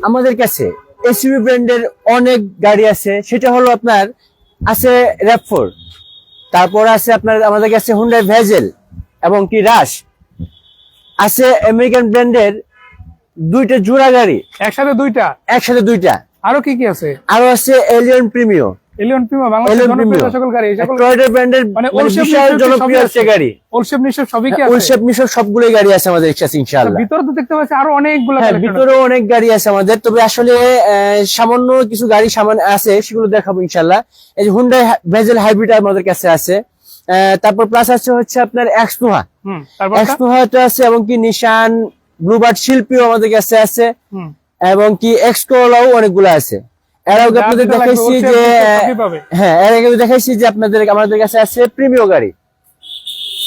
আমাদের কাছে এসইউভি ব্র্যান্ডের অনেক গাড়ি আছে, সেটা হলো আপনার আছে র‍্যাভ4, তারপর আছে আপনার আমাদের কাছে হুন্ডাই ভেজেল এবং কি রাশ আছে, আমেরিকান ব্র্যান্ডের দুইটা জোড়া গাড়ি একসাথে দুইটা। আরো কি কি আছে? আরো আছে এলিয়ন প্রিমিও, বাংলাদেশের জনপ্রিয় সকল গাড়ি, টয়োটা ব্র্যান্ডের মানে বিশাল জনপ্রিয় আছে গাড়ি। ওলশেপ নিশপ সবই কি আছে? ওলশেপ নিশপ সবগুলোই গাড়ি আছে আমাদের কাছে ইনশাআল্লাহ। ভিতরে তো দেখতে পাচ্ছি আরো অনেকগুলো, হ্যাঁ ভিতরেও অনেক গাড়ি আছে আমাদের, তবে আসলে সামান্য কিছু গাড়ি সামান্য আছে, সেগুলো দেখাবো ইনশাআল্লাহ। এই যে হুন্ডাই ভেজেল হাইব্রিড আমাদের কাছে আছে, তারপর প্লাস আছে হচ্ছে আপনার এক্সনোহা, এক্সনোহাটা আছে, এবং কি নিশান ব্লুবার্ড শিল্পীও আমাদের কাছে আছে, এবং কি এক্সকোলাও অনেকগুলো আছে। এর আগে আপনাদের দেখাইছি যে এর আগে দেখাইছি যে আমাদের কাছে আছে প্রিমিয়াম গাড়ি।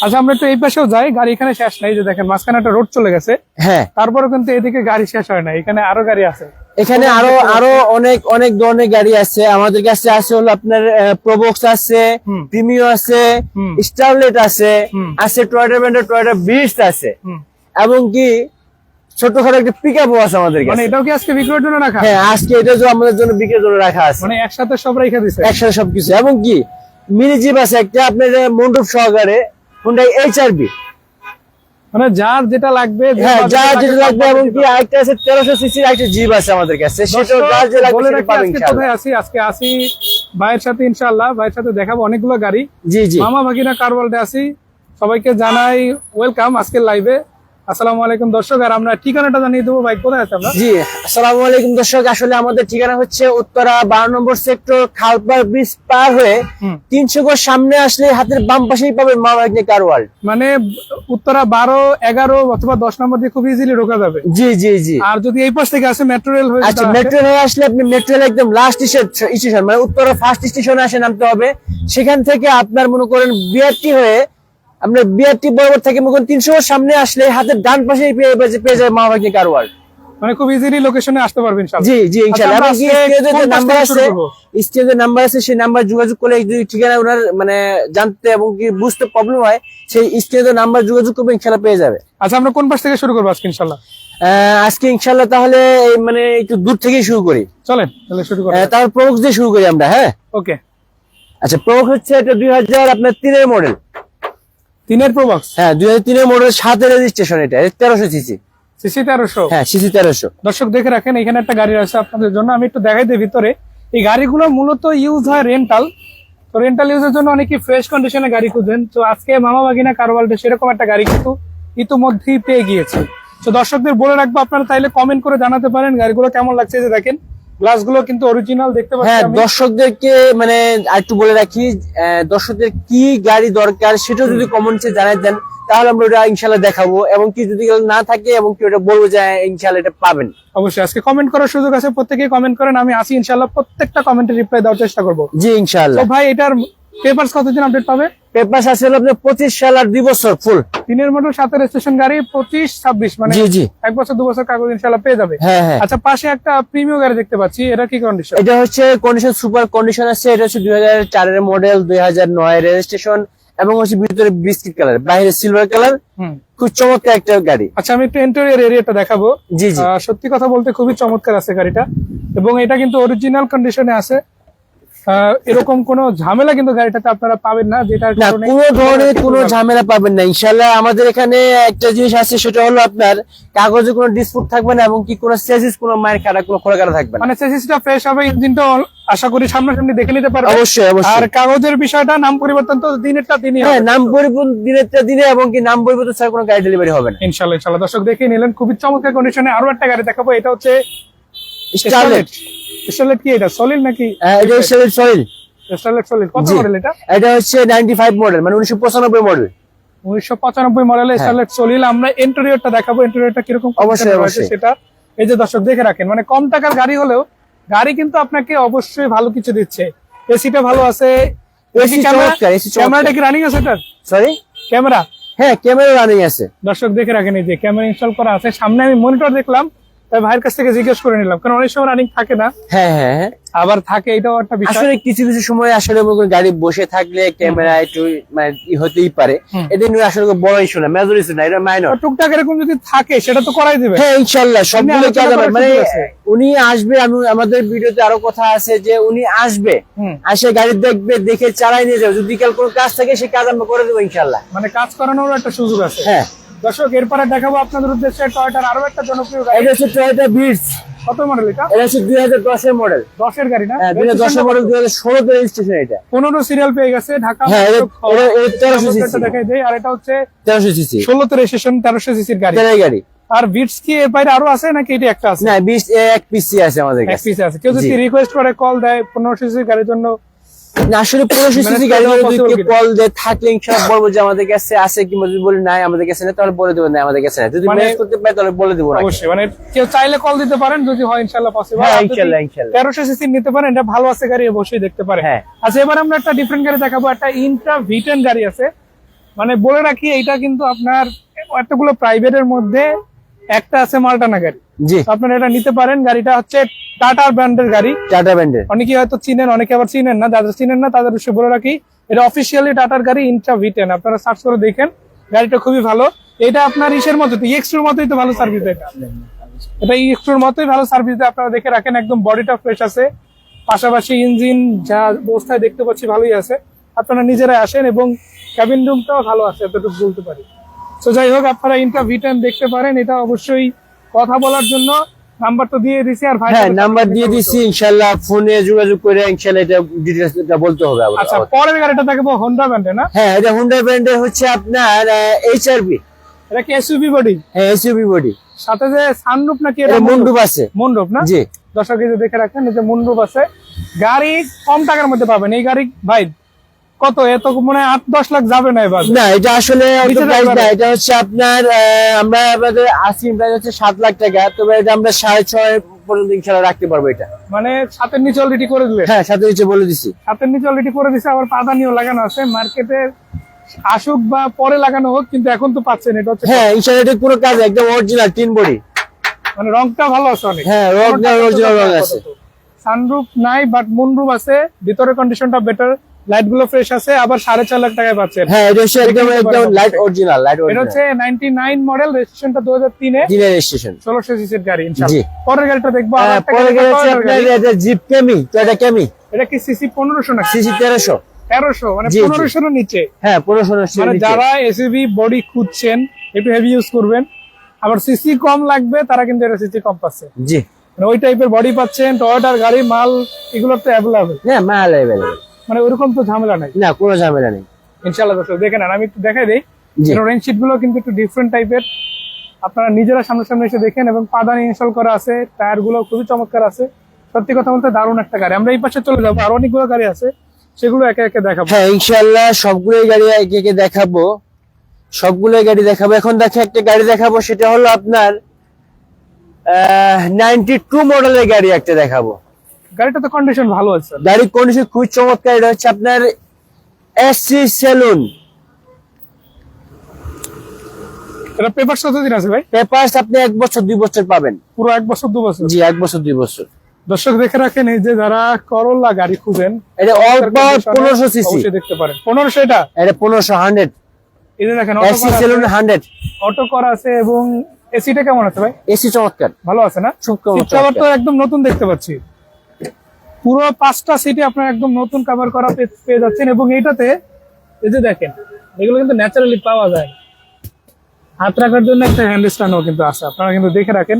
আচ্ছা আমরা তো এই পাশেও যাই, গাড়ি এখানে শেষ নাই, যে দেখেন মাঝখানে একটা রোড চলে গেছে। হ্যাঁ তারপরে কিন্তু এদিকে গাড়ি শেষ হয় না, এখানে আরো গাড়ি আছে, এখানে আরো অনেক ধরনের গাড়ি আছে আমাদের কাছে। আছে হলো আপনার প্রোবক্স আছে, প্রিমিয়াম আছে, স্টারলেট আছে, টয়োটা ব্র্যান্ডের টয়োটা বিস্ট আছে, এবং কি ছোটখাটো একটা পিকআপও আছে আমাদের কাছে। মানে এটাও কি আজকে বিক্রয়ের জন্য রাখা? হ্যাঁ আজকে এটা আমাদের জন্য বিক্রির জন্য রাখা আছে, মানে একসাথে সব রেখে দিছে, একসাথে সবকিছু। এবং কি মিনি জিপ আছে একটা আপনার মন্ডপ সহকারে, হুন্ডাই এইচআরভি, মানে যার যেটা লাগবে, হ্যাঁ যার যেটা লাগবে। এবং কি আরেকটা আছে 1300 সিসির একটা জিপ আছে আমাদের কাছে, সেটাও যার যেটা লাগবে সেটা পাবেন ইনশাআল্লাহ। আজকে আসি ভাইয়ের সাথে, ইনশাআল্লাহ ভাইয়ের সাথে দেখাবো অনেকগুলো গাড়ি। জি জি মামা ভাগিনা কার ওয়ার্ল্ডে আসি, সবাইকে জানাই ওয়েলকাম আজকের লাইভে। আসসালামু আলাইকুম দর্শক, আর আমরা ঠিকানাটা জানিয়ে দেবো। ভাই কোথায় আছে আমরা? জি আসসালামু আলাইকুম দর্শক, আসলে আমাদের ঠিকানা হচ্ছে উত্তরা 12 নম্বর সেক্টর, খালপাড় ব্রিজ পার হয়ে 300 গজ সামনে আসলে হাতের বাম পাশেই পাবেন মামা ভাগিনা কার ওয়ার্ল্ড। মানে উত্তরা 12, 11 অথবা 10 নম্বর দিয়ে খুব ইজিলি ঢোকা যাবে। জি জি জি। আর যদি এই পাশ থেকে আসে মেট্রো রেল হয়ে, আচ্ছা মেট্রো হয়ে আসলে আপনি মেট্রো রেল একদম লাস্ট স্টেশন, মানে উত্তরা ফার্স্ট স্টেশনে আসে নামতে হবে। সেখান থেকে আপনার মনে করেন বিআরটি হয়ে আমরা বিআরটি বরাবর থেকে মনে করেন 300 সামনে আসলে হাতের ডান পাশেই পেয়ে যায় মামা ভাগিনা কার ওয়ার্ল্ড। মানে খুব ইজিলি লোকেশনে আসতে পারবেন ইনশাআল্লাহ। জি জি ইনশাআল্লাহ। এবং স্টেজের নাম্বার আছে, স্টেজের নাম্বার আছে, সেই নাম্বার যোগাযোগ করলে যদি ঠিকানা ওনার মানে জানতে এবং কি বুঝতে প্রবলেম হয়, সেই স্টেজের নাম্বার যোগাযোগ করবে, ইনশাআল্লাহ পেয়ে যাবে। আচ্ছা আমরা কোন পাশ থেকে শুরু করব আজকে ইনশাআল্লাহ? আজকে ইনশাআল্লাহ তাহলে মানে একটু দূর থেকেই শুরু করি, চলেন তাহলে শুরু করি। তারপর প্রবক্স দিয়ে শুরু করি আমরা। হ্যাঁ ওকে। আচ্ছা প্রবক্স হচ্ছে এটা 2000 আপনার 3 এর মডেল, 3 এর প্রবক্স। হ্যাঁ 2003 এর মডেল, 7 এর রেজিস্ট্রেশন, এটা 1300 সিসি। সিসি 1300? হ্যাঁ সিসি 1300। দর্শক দেখে রাখেন, এখানে একটা গাড়ি আছে আপনাদের জন্য, আমি একটু দেখাই দিই ভিতরে। এই গাড়িগুলো মূলত ইউজ হয় রেন্টাল, তো রেন্টাল ইউজের জন্য অনেকে ফ্রেশ কন্ডিশনে গাড়ি খুঁজেন। তো আজকে মামা ভাগিনা কার ওয়ার্ল্ডে সেরকম একটা গাড়ি কিন্তু ইতিমধ্যেই পেয়ে গিয়েছে। তো দর্শকদের বলে রাখবো, আপনারা চাইলে কমেন্ট করে জানাতে পারেন গাড়িগুলো কেমন লাগছে। যে দেখেন গ্লাসগুলো কিন্তু অরিজিনাল দেখতে পাচ্ছেন। হ্যাঁ দর্শকদেরকে মানে একটু বলে রাখি, দর্শকদের কি গাড়ি দরকার সেটা যদি কমেন্টে জানাই দেন, তাহলে আমরা ওটা ইনশাআল্লাহ দেখাবো। এবং কি যদি না থাকে এবং কি ওটা বলবো যে ইনশাআল্লাহ এটা পাবেন। অবশ্যই আজকে কমেন্ট করার সুযোগ আছে, প্রত্যেকেই কমেন্ট করেন, আমি আসি ইনশাআল্লাহ প্রত্যেকটা কমেন্টে রিপ্লাই দেওয়ার চেষ্টা করব। জি ইনশাআল্লাহ। তো ভাই এটার পেপারস কতদিন আপডেট পাবে? পেপারস আছে হলো আপনার 25 সাল আর 2 বছর ফুল। 3 এর মডেল, 7 এর রেজিস্ট্রেশন গাড়ি, 25, 26 মানে জি জি 1 বছর 2 বছর কাগজ ইনশাআল্লাহ পেয়ে যাবে। হ্যাঁ হ্যাঁ। আচ্ছা পাশে একটা প্রিমিয়াম গাড়ি দেখতে পাচ্ছি, এটা কি কন্ডিশন? এটা হচ্ছে কন্ডিশন সুপার কন্ডিশন আছে। এটা হচ্ছে 2004 এর মডেল, 2009 এর রেজিস্ট্রেশন, এবং হচ্ছে ভিতরে বিস্কিট কালার, বাইরে সিলভার কালার, খুব চমৎকার একটা গাড়ি। আচ্ছা আমি একটু ইন্টেরিয়র এরিয়াটা দেখাবো। জি জি। সত্যি কথা বলতে খুবই চমৎকার আছে গাড়িটা, এবং এটা কিন্তু অরিজিনাল কন্ডিশনে আছে। এরকম কোনো ঝামেলা কিন্তু গাড়িটাতে আপনারা পাবেন না, যেটা কোনো ধরনের কোনো ঝামেলা পাবেন না ইনশাআল্লাহ। আমাদের এখানে একটা জিনিস আছে, সেটা হলো আপনার কাগজে কোনো ডিসপুট থাকবে না, এবং কি কোনো চেসিস কোনো মায়ের কাটা কোনো খোলা কাটা থাকবে না। মানে চেসিসটা ফ্রেশ হবে, ইঞ্জিনটা আশা করি সামনাসামনি দেখে নিতে পারবেন। অবশ্যই অবশ্যই। আর কাগজের বিষয়টা, নাম পরিবর্তন তো দিনেরটা দিনই হবে। হ্যাঁ নাম পরিবর্তন দিনেরটা দিনে, এবং কি নাম পরিবর্তন ছাড়া কোনো গাড়ি ডেলিভারি হবে না ইনশাআল্লাহ। ইনশাআল্লাহ দর্শক দেখে নিলেন খুবই চমৎকার কন্ডিশনে। আরো একটা গাড়ি দেখাবো, এটা হচ্ছে স্টারলেট। স্টারলেট কি এটা সলিড নাকি? এটা স্টারলেট সলিড। স্টারলেট সলিড কত মডেল এটা? এটা হচ্ছে 95 মডেল, মানে 1995 মডেল। 1995 model Starlet solid. আমরা ইন্টেরিয়রটা দেখাবো, ইন্টেরিয়রটা কিরকম অবশ্যই অবশ্যই সেটা এই যে দর্শক দেখে রাখেন। মানে কম টাকার গাড়ি হলেও গাড়ি কিন্তু আপনাকে অবশ্যই ভালো কিছু দিচ্ছে। এসিটা ভালো আছে, ক্যামেরাটা কি রানিং আছে এটার? Sorry camera? হ্যাঁ ক্যামেরা রানিং আছে। দর্শক দেখে রাখেন, এই যে ক্যামেরা ইনস্টল করা আছে। সামনে আমি মনিটর দেখলাম, তাই ভাইয়ের কাছ থেকে জিজ্ঞেস করে নিলাম, কারণ অনেক সময় রানিং থাকে না, হ্যাঁ হ্যাঁ হ্যাঁ, আবার থাকে, এটাও একটা বিষয়। আসলে কিছু কিছু সময় আসলে মনে করেন গাড়ি বসে থাকলে ক্যামেরা একটু মানে হতেই পারে, এটা নিয়ে আসলে বড় ইস্যু না, মেজর ইস্যু না, এটা মাইনর। টুকটাক এরকম যদি থাকে সেটা তো করাই দিবে। হ্যাঁ ইনশাল্লাহ সবগুলো আলোচনা কাজ হবে। করার মানে সুযোগ আছে। উনি আসবে, আমি আমাদের ভিডিওতে আরো কথা আছে যে উনি আসবে, আসে গাড়ি দেখবে, দেখে চালাই নিয়ে যাবে, যদি কাল কোনো কাজ থাকে সে কাজ আমরা করে দেবো ইনশাল্লাহ। মানে কাজ করানোর একটা সুযোগ আছে। হ্যাঁ দর্শক এরপরে দেখাবো আপনাদের উদ্দেশ্যে টয়োটার আরো একটা জনপ্রিয় গাড়ি। এটা হচ্ছে টয়োটা বিটস। কত মডেল এটা? এটা হচ্ছে 2010 এর মডেল। 10 এর গাড়ি না? হ্যাঁ 2010 এর মডেল, 2016 তে রেজিস্ট্রেশন এটা। 15 সিরিয়াল পেয়ে গেছে ঢাকা। হ্যাঁ এটা 1300 সিসি। দেখাই দেই, আর এটা হচ্ছে 1300 সিসি 16 তে রেজিস্ট্রেশন 1300 সিসির গাড়ি। তেলের গাড়ি। আর বিটস কি এর বাইরে আরো আছে নাকি এটা একটা আছে? না বিটস এক পিসি আছে আমাদের এক কাছে। পিস আছে। কেউ যদি জি। রিকোয়েস্ট করে কল দেয় 1500 সিসির গাড়ির জন্য, না আসলে 1500 মানে সিসি গাড়ি possible যদি কিনা? কল দেয় থাকলে ইনশাআল্লাহ বলবো যে আমাদের কাছে আছে, কিংবা যদি বলি নাই আমাদের কাছে না তাহলে বলে দেবেন না আমাদের কাছে না, যদি মানে- ম্যানেজ করতে পারি তাহলে বলে দেবো না। অবশ্যই মানে কেউ চাইলে কল দিতে পারেন, যদি হয় ইনশাআল্লাহ পসিবল। হ্যাঁ ইনশাআল্লাহ ইনশাআল্লাহ। 1300 সিসি নিতে পারেন, এটা ভালো আছে গাড়ি, অবশ্যই দেখতে পারেন। হ্যাঁ। আচ্ছা এবার আমরা একটা ডিফারেন্ট গাড়ি দেখাবো, একটা ইন্ট্রা V10 গাড়ি আছে। মানে বলে রাখি এটা কিন্তু আপনার এতগুলো প্রাইভেটের মধ্যে একটা আছে মালটানা গাড়ি, জি তো আপনারা এটা নিতে পারেন। গাড়িটা হচ্ছে টাটা ব্র্যান্ডের গাড়ি। টাটা ব্র্যান্ডের। অনেকে হয়তো চিনেন, অনেকে আবার চিনেন না। যাদের চিনেন না তাদের বিষয়ে বলে রাখি, এটা অফিসিয়ালি টাটার গাড়ি ইন্ট্রা V10। আপনারা সার্চ করে দেখেন, গাড়িটা খুবই ভালো। এটা আপনার ইসের মতো, এক্সট্রোর মতোই তো ভালো সার্ভিস দেয় এটা এক্সট্রোর মতোই ভালো সার্ভিস দেয়। আপনারা দেখে রাখেন, একদম বডিটা ফ্রেশ আছে, পাশাপাশি ইঞ্জিন যা অবস্থায় দেখতে পাচ্ছি ভালোই আছে। আপনারা নিজেরাই আসেন, এবং ক্যাবিন রুমটাও ভালো আছে এতটুকু বলতে পারি। তো যাই হোক, আপনারা ইন্ট্রা V10 দেখতে পারেন। এটা অবশ্যই কথা বলার জন্য নাম্বার তো দিয়ে দিছি, আর ভাই হ্যাঁ নাম্বার দিয়ে দিচ্ছি, ইনশাআল্লাহ ফোনে যোগাযোগ করে ইনশাআল্লাহ এটা ডিটেইলসটা বলতে হবে আবার। আচ্ছা পরের গাড়িটা দেখবো হোন্ডা ব্র্যান্ডে না? হ্যাঁ এটা হোন্ডা ব্র্যান্ডের হচ্ছে আপনার HRV। এটা কি এসইউভি বডি? হ্যাঁ এসইউভি বডি, সাথে যে সানরুফ নাকি? এটা মন্ডপ আছে। মন্ডপ না? জি দর্শক এই যে দেখে রাখেন, এই যে মন্ডপ আছে। গাড়ি কম টাকার মধ্যে পাবেন এই গাড়ি। ভাই কত, এত মনে হয় 8-10 লাখ যাবে না এবার? না এটা আসলে অত নিচে প্রাইস যাবে না, না। এটা হচ্ছে আপনার আমরা আমাদের আসিং প্রাইস হচ্ছে 7 লাখ টাকা, তবে এটা আমরা 6.5 পর্যন্ত ইনশাআল্লাহ রাখতে পারবো এটা। মানে ছাতের নিচে অলরেডি করে দিলে? হ্যাঁ সাথে নিচে বলে দিছি। ছাতের নিচে অলরেডি করে দিছে, আবার পাদানিও লাগানো আছে। মার্কেটে আসুক বা পরে লাগানো হোক, কিন্তু এখন তো পাচ্ছেন। এটা হচ্ছে হ্যাঁ ইনশাআল্লাহ এটা পুরো কাজ একদম অরিজিনাল টিন বডি। মানে রংটা ভালো আছে অনেক। হ্যাঁ অরিজিনাল রং আছে। সানরুফ নাই, বাট মুনরুফ আছে। ভিতরের কন্ডিশনটা বেটার, লাইট গুলো ফ্রেশ আছে। আবার 4.5 লাখ টাকায় পাচ্ছেন। হ্যাঁ এটা হচ্ছে একদম একদম লাইট অরিজিনাল, লাইট এটা অরিজিনাল। হচ্ছে 99 মডেল, রেজিস্ট্রেশনটা 2003 এ, জিনের রেজিস্ট্রেশন। 1600 সিসির গাড়ি জি। ইনশাআল্লাহ। পরের গাড়িটা দেখবো, আর একটা পরে গাড়ি গেছে দেখাবো, আপনার এটা জিপ কেমি, তো এটা কেমি এটা কি সিসি 1500 নাকি সিসি 1300। 1300? মানে জি, জি। 1500 এর নিচে। হ্যাঁ 1500 মানে যারা এসইউভি বডি খুঁজছেন, একটু হেভি ইউজ করবেন, আবার সিসি কম লাগবে, তারা কিন্তু এটা সিসি কম পাচ্ছে। জি মানে ওই টাইপের বডি পাচ্ছেন। টয়োটার গাড়ি মাল এগুলো তো অ্যাভেলেবেল, না মাল अवेलेबल, মানে ওরকম তো ঝামেলা নাই না কোনো ঝামেলা নেই। ইনশাআল্লাহ। দর্শক দেখে নেন, আমি একটু দেখাই দেই। জি। রেঞ্জ শিট গুলো কিন্তু একটু ডিফারেন্ট টাইপের, আপনারা নিজেরা সামনে এসে দেখেন। এবং পাদানি ইনস্টল করা আছে, টায়ার গুলো খুবই চমৎকার আছে। সত্যি কথা বলতে দারুণ একটা গাড়ি। আমরা এই পাশে চলে যাবো, আর অনেকগুলো গাড়ি আছে, সেগুলো একে একে দেখাবো। হ্যাঁ ইনশাআল্লাহ সবগুলোই গাড়ি একে একে দেখাবো, সবগুলোই গাড়ি দেখাবো। এখন দেখে একটা গাড়ি দেখাবো, সেটা হলো আপনার 92 মডেলের গাড়ি একটা দেখাবো। গাড়িটা তো কন্ডিশন ভালো আছে। গাড়ির কন্ডিশন খুব চমৎকার। এটা হচ্ছে আপনার এসসি সেলুন। এটা পেপার কতদিন আছে ভাই? পেপারস আপনি 1 বছর 2 বছর পাবেন। পুরো 1 বছর 2 বছর? জি 1 বছর 2 বছর। দর্শক দেখে রাখেন, এই যে যারা করোলা গাড়ি খুঁজেন, এটা অল পাওয়ার 1500 সিসি। অবশ্যই দেখতে পারেন। 1500 এটা? এটা 1500 100 এই যে দেখেন এসসি সেলুন 100 অটো করা আছে। এবং এসিটা কেমন আছে ভাই? এসি চমৎকার, ভালো আছে না? খুব সিট কভার তো একদম নতুন দেখতে পাচ্ছি। পুরো 5টা সিটে আপনার একদম নতুন কভার করা পেয়ে যাচ্ছেন। এবং এইটাতে এই যে দেখেন, এগুলো কিন্তু ন্যাচারালি পাওয়া যায়। হাত রাখার জন্য একটা হ্যান্ড স্ট্যান্ডও কিন্তু আছে, আপনারা কিন্তু দেখে রাখেন।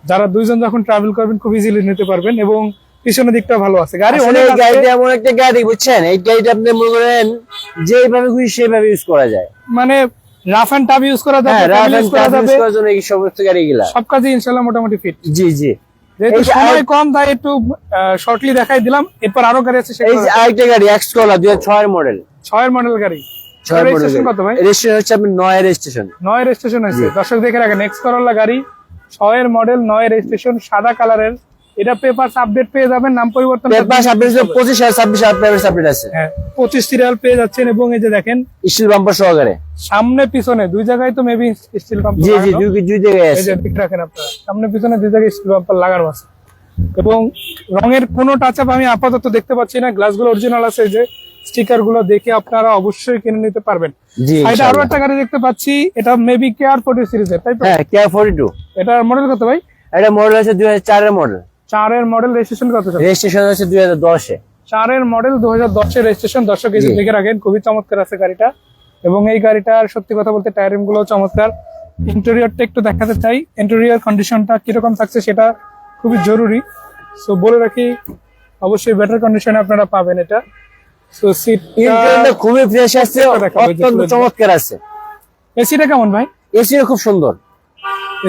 যারা দুইজন যখন ট্রাভেল করবেন খুব ইজিলি নিতে পারবেন। এবং পিছনের দিকটা ভালো আছে। গাড়ি আসলে অনেক এই আছে। গাড়িটা এমন একটা গাড়ি, বুঝছেন, এই গাড়িটা আপনি মনে করেন যেভাবে খুশি সেভাবে ইউজ করা যায়। মানে রাফ এন্ড টাফ ইউজ করা যাবে, হ্যাঁ রাফ family এন্ড use করা টাফ ইউজ যাবে, করার জন্য এই সমস্ত গাড়িগুলা সব কাজে ইনশাআল্লাহ মোটামুটি ফিট। জি জি। যেহেতু এই যে সময় কম, তাই একটু শর্টলি দেখাই দিলাম। এরপর আরো গাড়ি আছে, এই সেগুলো যে আরেকটা গাড়ি এক্সকোলা 2006 এর মডেল। 6 এর মডেল গাড়ি। 6 এর রেজিস্ট্রেশন কত ভাই? রেজিস্ট্রেশন হচ্ছে আপনার 9 এর রেজিস্ট্রেশন। 9 রেজিস্ট্রেশন আছে। দর্শক দেখে রাখেন, এক্স করোলা গাড়ি, 6 এর মডেল, 9 এর রেজিস্ট্রেশন, সাদা কালারের। এটা পেপারস আপডেট পেয়ে যাবেন, নাম পরিবর্তন পেপার আপডেট 25 আর 26 আর পেপার আপডেট আছে। হ্যাঁ 25 সিরিয়াল পেয়ে যাচ্ছেন। এবং এই যে দেখেন স্টিল বাম্পার সহকারে। সামনে পিছনে দুই জায়গায় তো মেবি স্টিল পাম্প। জি জি দুই জায়গায় এই আছে। যে দেখে রাখেন আপনারা। সামনে পিছনে দুই জায়গায় স্টিল বাম্পার লাগানো আছে এবং রঙের কোনো টাচ আপ আমি আপাতত দেখতে পাচ্ছি না। গ্লাসগুলো অরিজিনাল আছে, যে স্টিকার গুলো দেখে আপনারা অবশ্যই কিনে নিতে পারবেন। জি এটা আরো একটা গাড়ি দেখতে পাচ্ছি, এটা মেবি কেয়ার 40 সিরিজের, তাই তো? হ্যাঁ কেয়ার 42। এটার মডেল কত ভাই? এটা মডেল আছে 2004 এর মডেল। 4 এর মডেল, রেজিস্ট্রেশন কত? রেজিস্ট্রেশন আছে 2010 এ। 4 এর মডেল 2010 এর রেজিস্ট্রেশন। দর্শক এই যে জি। দেখে রাখেন, খুবই চমৎকার আছে গাড়িটা। এবং এই গাড়িটার সত্যি কথা বলতে টায়ার রিম গুলো চমৎকার। ইন্টেরিয়রটা একটু দেখাতে চাই, ইন্টেরিয়র কন্ডিশনটা কিরকম থাকছে সেটা খুবই জরুরি। সো বলে রাখি অবশ্যই বেটার কন্ডিশনে আপনারা পাবেন এটা। সো সিট ইন্টেরিয়রটা খুবই ফ্রেশ আছে, দেখাবো যে অত্যন্ত চমৎকার আছে। এসিটা কেমন ভাই? এসিও খুব সুন্দর,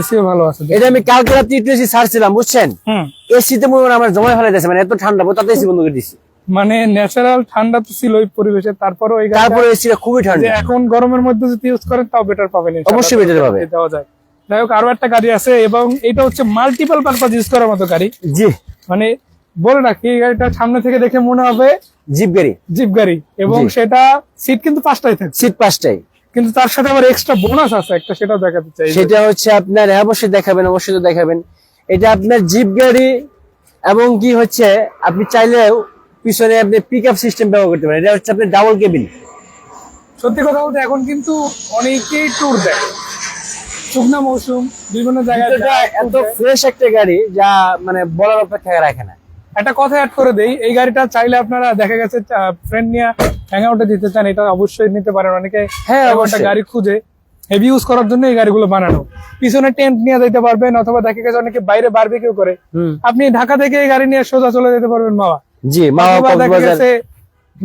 এসিও ভালো আছে। এটা আমি কালকে রাতে একটু এসি ছাড়ছিলাম বুঝছেন, হুম, এসিতে মনে হয় আমার জমায় ফেলে দিয়েছে, মানে এত ঠান্ডা, তাতে এসি বন্ধ করে দিছি। মানে ন্যাচারাল ঠান্ডা তো ছিল ওই পরিবেশে, তারপরও এই গাড়িটা তারপরে এসিটা খুবই যে ঠান্ডা। এখন গরমের মধ্যে যদি ইউজ করেন তাও বেটার পাবেন ইনশাআল্লাহ। অবশ্যই better পাবে। দেওয়া যায়। যাই হোক, আরো একটা গাড়ি আছে এবং এটা হচ্ছে মাল্টিপল পারপাস ইউজ করার মতো গাড়ি। জি, মানে বলে রাখি এই গাড়িটা সামনে থেকে দেখে মনে হবে জিপ গাড়ি। জিপ গাড়ি এবং জি। সেটা সিট কিন্তু 5টাই থাকে, সিট 5টাই। কিন্তু তার সাথে আবার এক্সট্রা বোনাস আছে একটা, সেটাও দেখাতে চাই। সেটা হচ্ছে আপনার, অবশ্যই দেখাবেন, অবশ্যই তো দেখাবেন। এটা আপনার জিপ গাড়ি এবং কি হচ্ছে আপনি চাইলেও পিছনে আপনি পিক আপ সিস্টেম ব্যবহার করতে পারেন। এটা হচ্ছে আপনার ডাবল কেবিন। সত্যি কথা বলতে এখন কিন্তু অনেকেই ট্যুর দেয়, শুকনা মৌসুম বিভিন্ন জায়গায় এটা যায়, এত tour দেয়। ফ্রেশ একটা গাড়ি যা মানে বলার অপেক্ষা রাখে না। একটা কথা অ্যাড করে দেই, এই গাড়িটা চাইলে আপনারা দেখা গেছে ফ্রেন্ড নিয়ে হ্যাং আউটে দিতে চান, এটা অবশ্যই নিতে পারেন। অনেকে হ্যাঁ, এমন একটা অবশ্যই। গাড়ি খুঁজে হেভি ইউজ করার জন্য এই গাড়িগুলো বানানো। পিছনে টেন্ট নিয়ে যেতে পারবেন, অথবা দেখা গেছে অনেকে বাইরে বারবিকিউ করে, আপনি ঢাকা থেকে এই গাড়ি নিয়ে সোজা চলে যেতে পারবেন মাওয়া। জি, মাওয়া অথবা দেখা কক্সবাজার। গেছে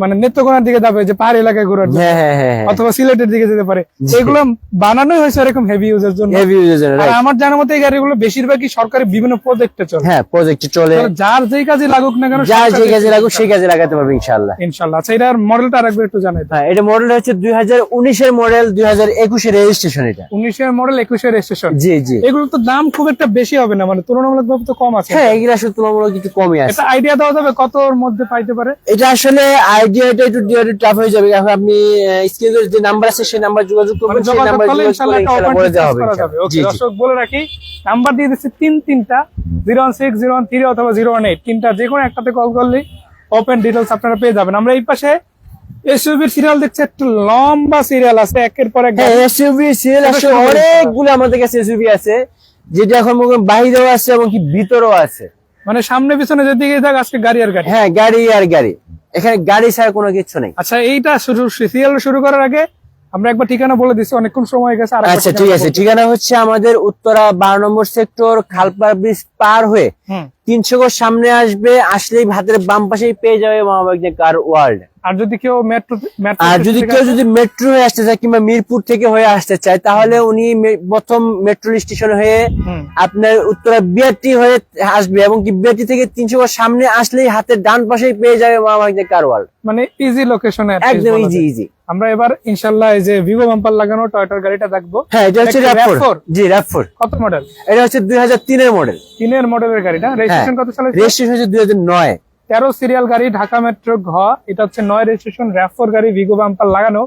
মানে নেত্রকোনার দিকে যাবে, যে পাহাড়ি এলাকায় ঘোরার জন্য, হ্যাঁ হ্যাঁ হ্যাঁ, অথবা সিলেটের দিকে যেতে পারে। জি। এগুলো বানানোই হয়েছে এরকম হেভি ইউজের জন্য। হেভি ইউজার, আর রাইট। আমার জানার মতে এই গাড়িগুলো বেশিরভাগই সরকারি বিভিন্ন প্রজেক্টে চলে। হ্যাঁ, প্রজেক্ট চলে, তাহলে যার যেই কাজে লাগুক না কেন, যার যে সরকারি কাজে লাগুক সেই কাজে লাগাতে পারবে ইনশাআল্লাহ। ইনশাল্লাহ। আচ্ছা, এটার মডেলটা আরেকবার একটু জানাই। হ্যাঁ, এটা মডেল হচ্ছে 2019 এর মডেল, 2021 এর রেজিস্ট্রেশন এটা। 19 এর মডেল, 21 এর রেজিস্ট্রেশন। জি জি। এগুলো তো দাম খুব একটা বেশি হবে না, মানে তুলনামূলকভাবে তো কম আছে। হ্যাঁ, এগুলো আসলে তুলনামূলক কিছু কমই আছে। একটা আইডিয়া দেওয়া যাবে কতর মধ্যে পাইতে পারে? এটা আসলে আইডিয়াটা একটু টাফ হয়ে যাবে। এখন আপনি স্ক্রিনে যে নাম্বার আছে সেই নাম্বার যোগাযোগ করবেন, সেই যোগাযোগ নাম্বার করলে যোগাযোগ ইনশাআল্লাহ করে একটা ইনশাআল্লাহ offer বলে দেওয়া হবে discuss করা যাবে। ইনশাআল্লাহ। ওকে, জি জি। দর্শক বলে রাখি, নাম্বার দিয়ে দিচ্ছি তিনটা 016, 013 অথবা 018, তিনটা যে কোনো একটাতে কল করলে ওপেন ডিটেলস আপনারা পেয়ে যাবেন। আমরা এই পাশে এসইউভির সিরিয়াল দেখছি, একটা লম্বা সিরিয়াল আছে একের পর এক। হ্যাঁ, এসইউভি সিরিয়াল এটা আসলে শুরু করি। অনেকগুলো আমাদের কাছে এসইউভি আছে, যেটা এখন মনে করেন বাহিরেও আছে এবং কি ভিতরেও আছে। মানে সামনে পিছনে যেদিকে যাক আজকে গাড়ি আর গাড়ি। হ্যাঁ, গাড়ি আর গাড়ি, এখানে গাড়ি ছাড়া কোনো কিছু নেই। আচ্ছা, এইটা সিরিয়াল শুরু করার আগে আমরা একবার ঠিকানা বলে দিচ্ছি, অনেকক্ষণ সময় হয়ে গেছে। আচ্ছা ঠিক আছে, ঠিকানা হচ্ছে আমাদের উত্তরা 12 নম্বর সেক্টর, খালপাড় ব্রিজ পার হয়ে 300 গজ সামনে আসলেই হাতের বাম পাশেই পেয়ে যাবে মামা বাগনে কার ওয়ার্ল্ড। আর যদি কেউ মেট্রো আর যদি মেট্রো হয়ে আসতে চায় কিংবা মিরপুর থেকে হয়ে আসতে চায়, তাহলে উনি প্রথম মেট্রো স্টেশন হয়ে আপনার উত্তরা বিআরটি হয়ে আসবে, এবং কি বিআরটি থেকে 300 গজ সামনে আসলেই হাতের ডান পাশেই পেয়ে যাবে মামা বাগনে কার ওয়ার্ল্ড। মানে ইজি লোকেশনে, একদম ইজি ইজি। আমরা এবার ইনশাআল্লাহ এই যে ভিভো বাম্পার লাগানো টয়োটার গাড়িটা দেখবো। হ্যাঁ, এটা হচ্ছে একটা RAV4। RAV4? জি, RAV4। কত মডেল? এটা হচ্ছে 2003 এর মডেল। 3 এর মডেলের গাড়িটা। রেজিস্ট্রেশন কত সালে? রেজিস্ট্রেশন হচ্ছে 2009। 13 সিরিয়াল গাড়ি, ঢাকা মেট্রো ঘ। এটা হচ্ছে 9 রেজিস্ট্রেশন, RAV4 গাড়ি, ভিগো বাম্পার লাগানো,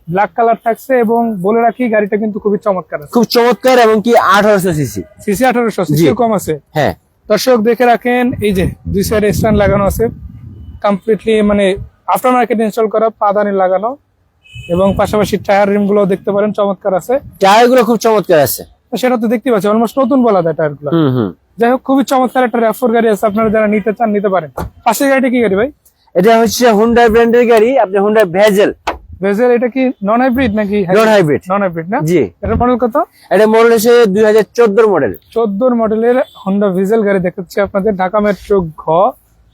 ব্ল্যাক কালার থাকছে। এবং বলে রাখি গাড়িটা কিন্তু খুবই চমৎকার আছে, খুব চমৎকার, এবং কি 1800 সিসি। সিসি 1800, জি। সিসি কম আছে। হ্যাঁ, দর্শক দেখে রাখেন, এই যে দুই সাইডে স্ট্যান্ড লাগানো আছে, কমপ্লিটলি মানে আফটার মার্কেট ইনস্টল করা, পাদানি লাগানো, এবং পাশাপাশি টায়ার রিম গুলো দেখতে পারেন চমৎকার আছে। টায়ার গুলো খুব চমৎকার আছে। সেটা তো দেখতে পাচ্ছি অলমোস্ট নতুন বলা যায় টায়ার গুলো। হুম। যাই হোক, খুবই চমৎকার একটা RAV4 গাড়ি আছে, আপনারা যারা নিতে চান নিতে পারেন। পাশের গাড়িটা কি গাড়ি ভাই? এটা হচ্ছে হুন্ডাই ব্র্যান্ডের গাড়ি, আপনি হুন্ডাই ভেজেল। ভেজেল, এটা কি নন হাইব্রিড নাকি? Non hybrid. নন হাইব্রিড না? জি। এটার মডেল কত? এটা মডেল হচ্ছে 2014 মডেল। 14 মডেলের হোন্ডা ভেজেল গাড়ি দেখাচ্ছি আপনাদের, ঢাকা মেট্রো ঘ,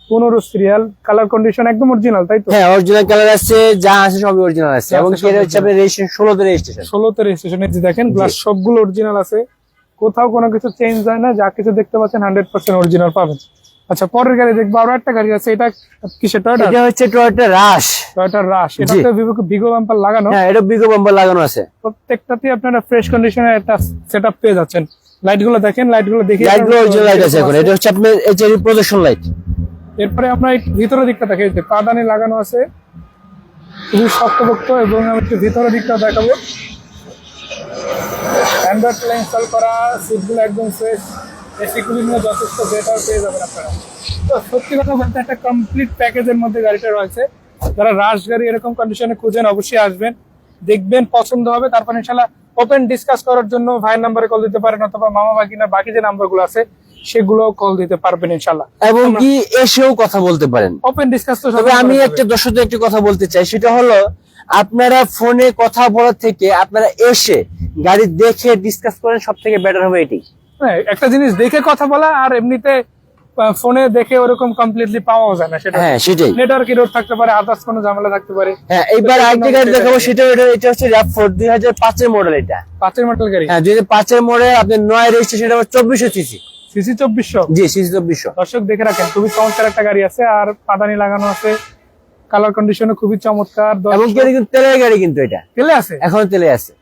15 সিরিয়াল, কালার কন্ডিশন একদম অরিজিনাল, তাই তো? হ্যাঁ, অরিজিনাল কালার আছে, যা আছে সবই অরিজিনাল আছে, এবং কি এটা হচ্ছে আপনার রেজিস্ট্রেশন 16 তে রেজিস্ট্রেশন। 16 তে রেজিস্ট্রেশন। এই যে দেখেন গ্লাস সবগুলো অরিজিনাল আছে, কোথাও কোনো কিছু চেঞ্জ হয় না, যা কিছু দেখতে পাচ্ছেন 100% অরিজিনাল পাবেন। আচ্ছা, পরের গাড়ি দেখবো, আরো একটা গাড়ি আছে, এটা কিসের? টয়োটা? এটা হচ্ছে টয়োটা রাশ। টয়োটা রাশ। এটাতে ভিগো বাম্পার লাগানো। হ্যাঁ, এটা বিগো বাম্পার লাগানো আছে। প্রত্যেকটাতে আপনারা ফ্রেশ কন্ডিশনে একটা সেটআপ পেয়ে যাচ্ছেন। লাইট গুলো দেখেন, লাইট গুলো দেখে লাইট গুলো অরিজিনাল লাইট আছে এখন। এটা হচ্ছে আপনার এইচডি প্রজেকশন লাইট। এরপরে আপনার ভিতরের দিকটা দেখে, পাদানি লাগানো আছে, খুবই শক্তপোক্ত। এবং আমি একটু ভিতরের দিকটা দেখাবো, অ্যান্ড্রয়েড প্লে ইনস্টল করা, সিটগুলো একদম ফ্রেশ, এসি কুলিং এর যথেষ্ট বেটার পেয়ে যাবেন আপনারা। তো সত্যি কথা বলতে একটা কমপ্লিট প্যাকেজের মধ্যে গাড়িটা রয়েছে। যারা রাশ গাড়ি এরকম কন্ডিশনে খুঁজেন অবশ্যই আসবেন, দেখবেন, পছন্দ হবে, তারপর ইনশাল্লাহ ওপেন ডিসকাস করার জন্য ভাইয়ের নাম্বারে কল দিতে পারেন, অথবা মামা বাগিনার বাকি যে নাম্বারগুলো আছে সেগুলো কল দিতে পারবেন ইনশাল্লাহ, এবং কি এসেও কথা বলতে পারেন। ওপেন ডিসকাস তো তবে আমি একটা দর্শকদের একটি কথা বলতে চাই, সেটা হলো আপনারা ফোনে কথা বলার থেকে আপনারা এসে গাড়ি দেখে ডিসকাস করেন, সব থেকে বেটার হবে এটি। হ্যাঁ, একটা জিনিস দেখে কথা বলা আর এমনিতে ফোনে দেখে ওরকম কমপ্লিটলি পাওয়াও যায় না। সেটা হ্যাঁ সেটাই। নেটওয়ার্ক এরর থাকতে পারে, আদার্স কোনো ঝামেলা থাকতে পারে। হ্যাঁ, এইবার আরেকটা গাড়ি দেখাবো, এটা হচ্ছে RAV4 2005 এর মডেল। এটা 5 মডেল গাড়ি। হ্যাঁ 2005 এর মডেল, আপনার 9 রেজিস্ট্রেশন, এটা 2400 সিসি। সিসি 2400? জি সিসি 2400। দর্শক দেখে রাখেন, খুবই চমৎকার একটা গাড়ি আছে, আর পাদানি লাগানো আছে, কালার কন্ডিশনও খুবই চমৎকার। এবং কি কিন্তু তেলের গাড়ি, কিন্তু এটা তেলে আছে, এখন তেলে আছে।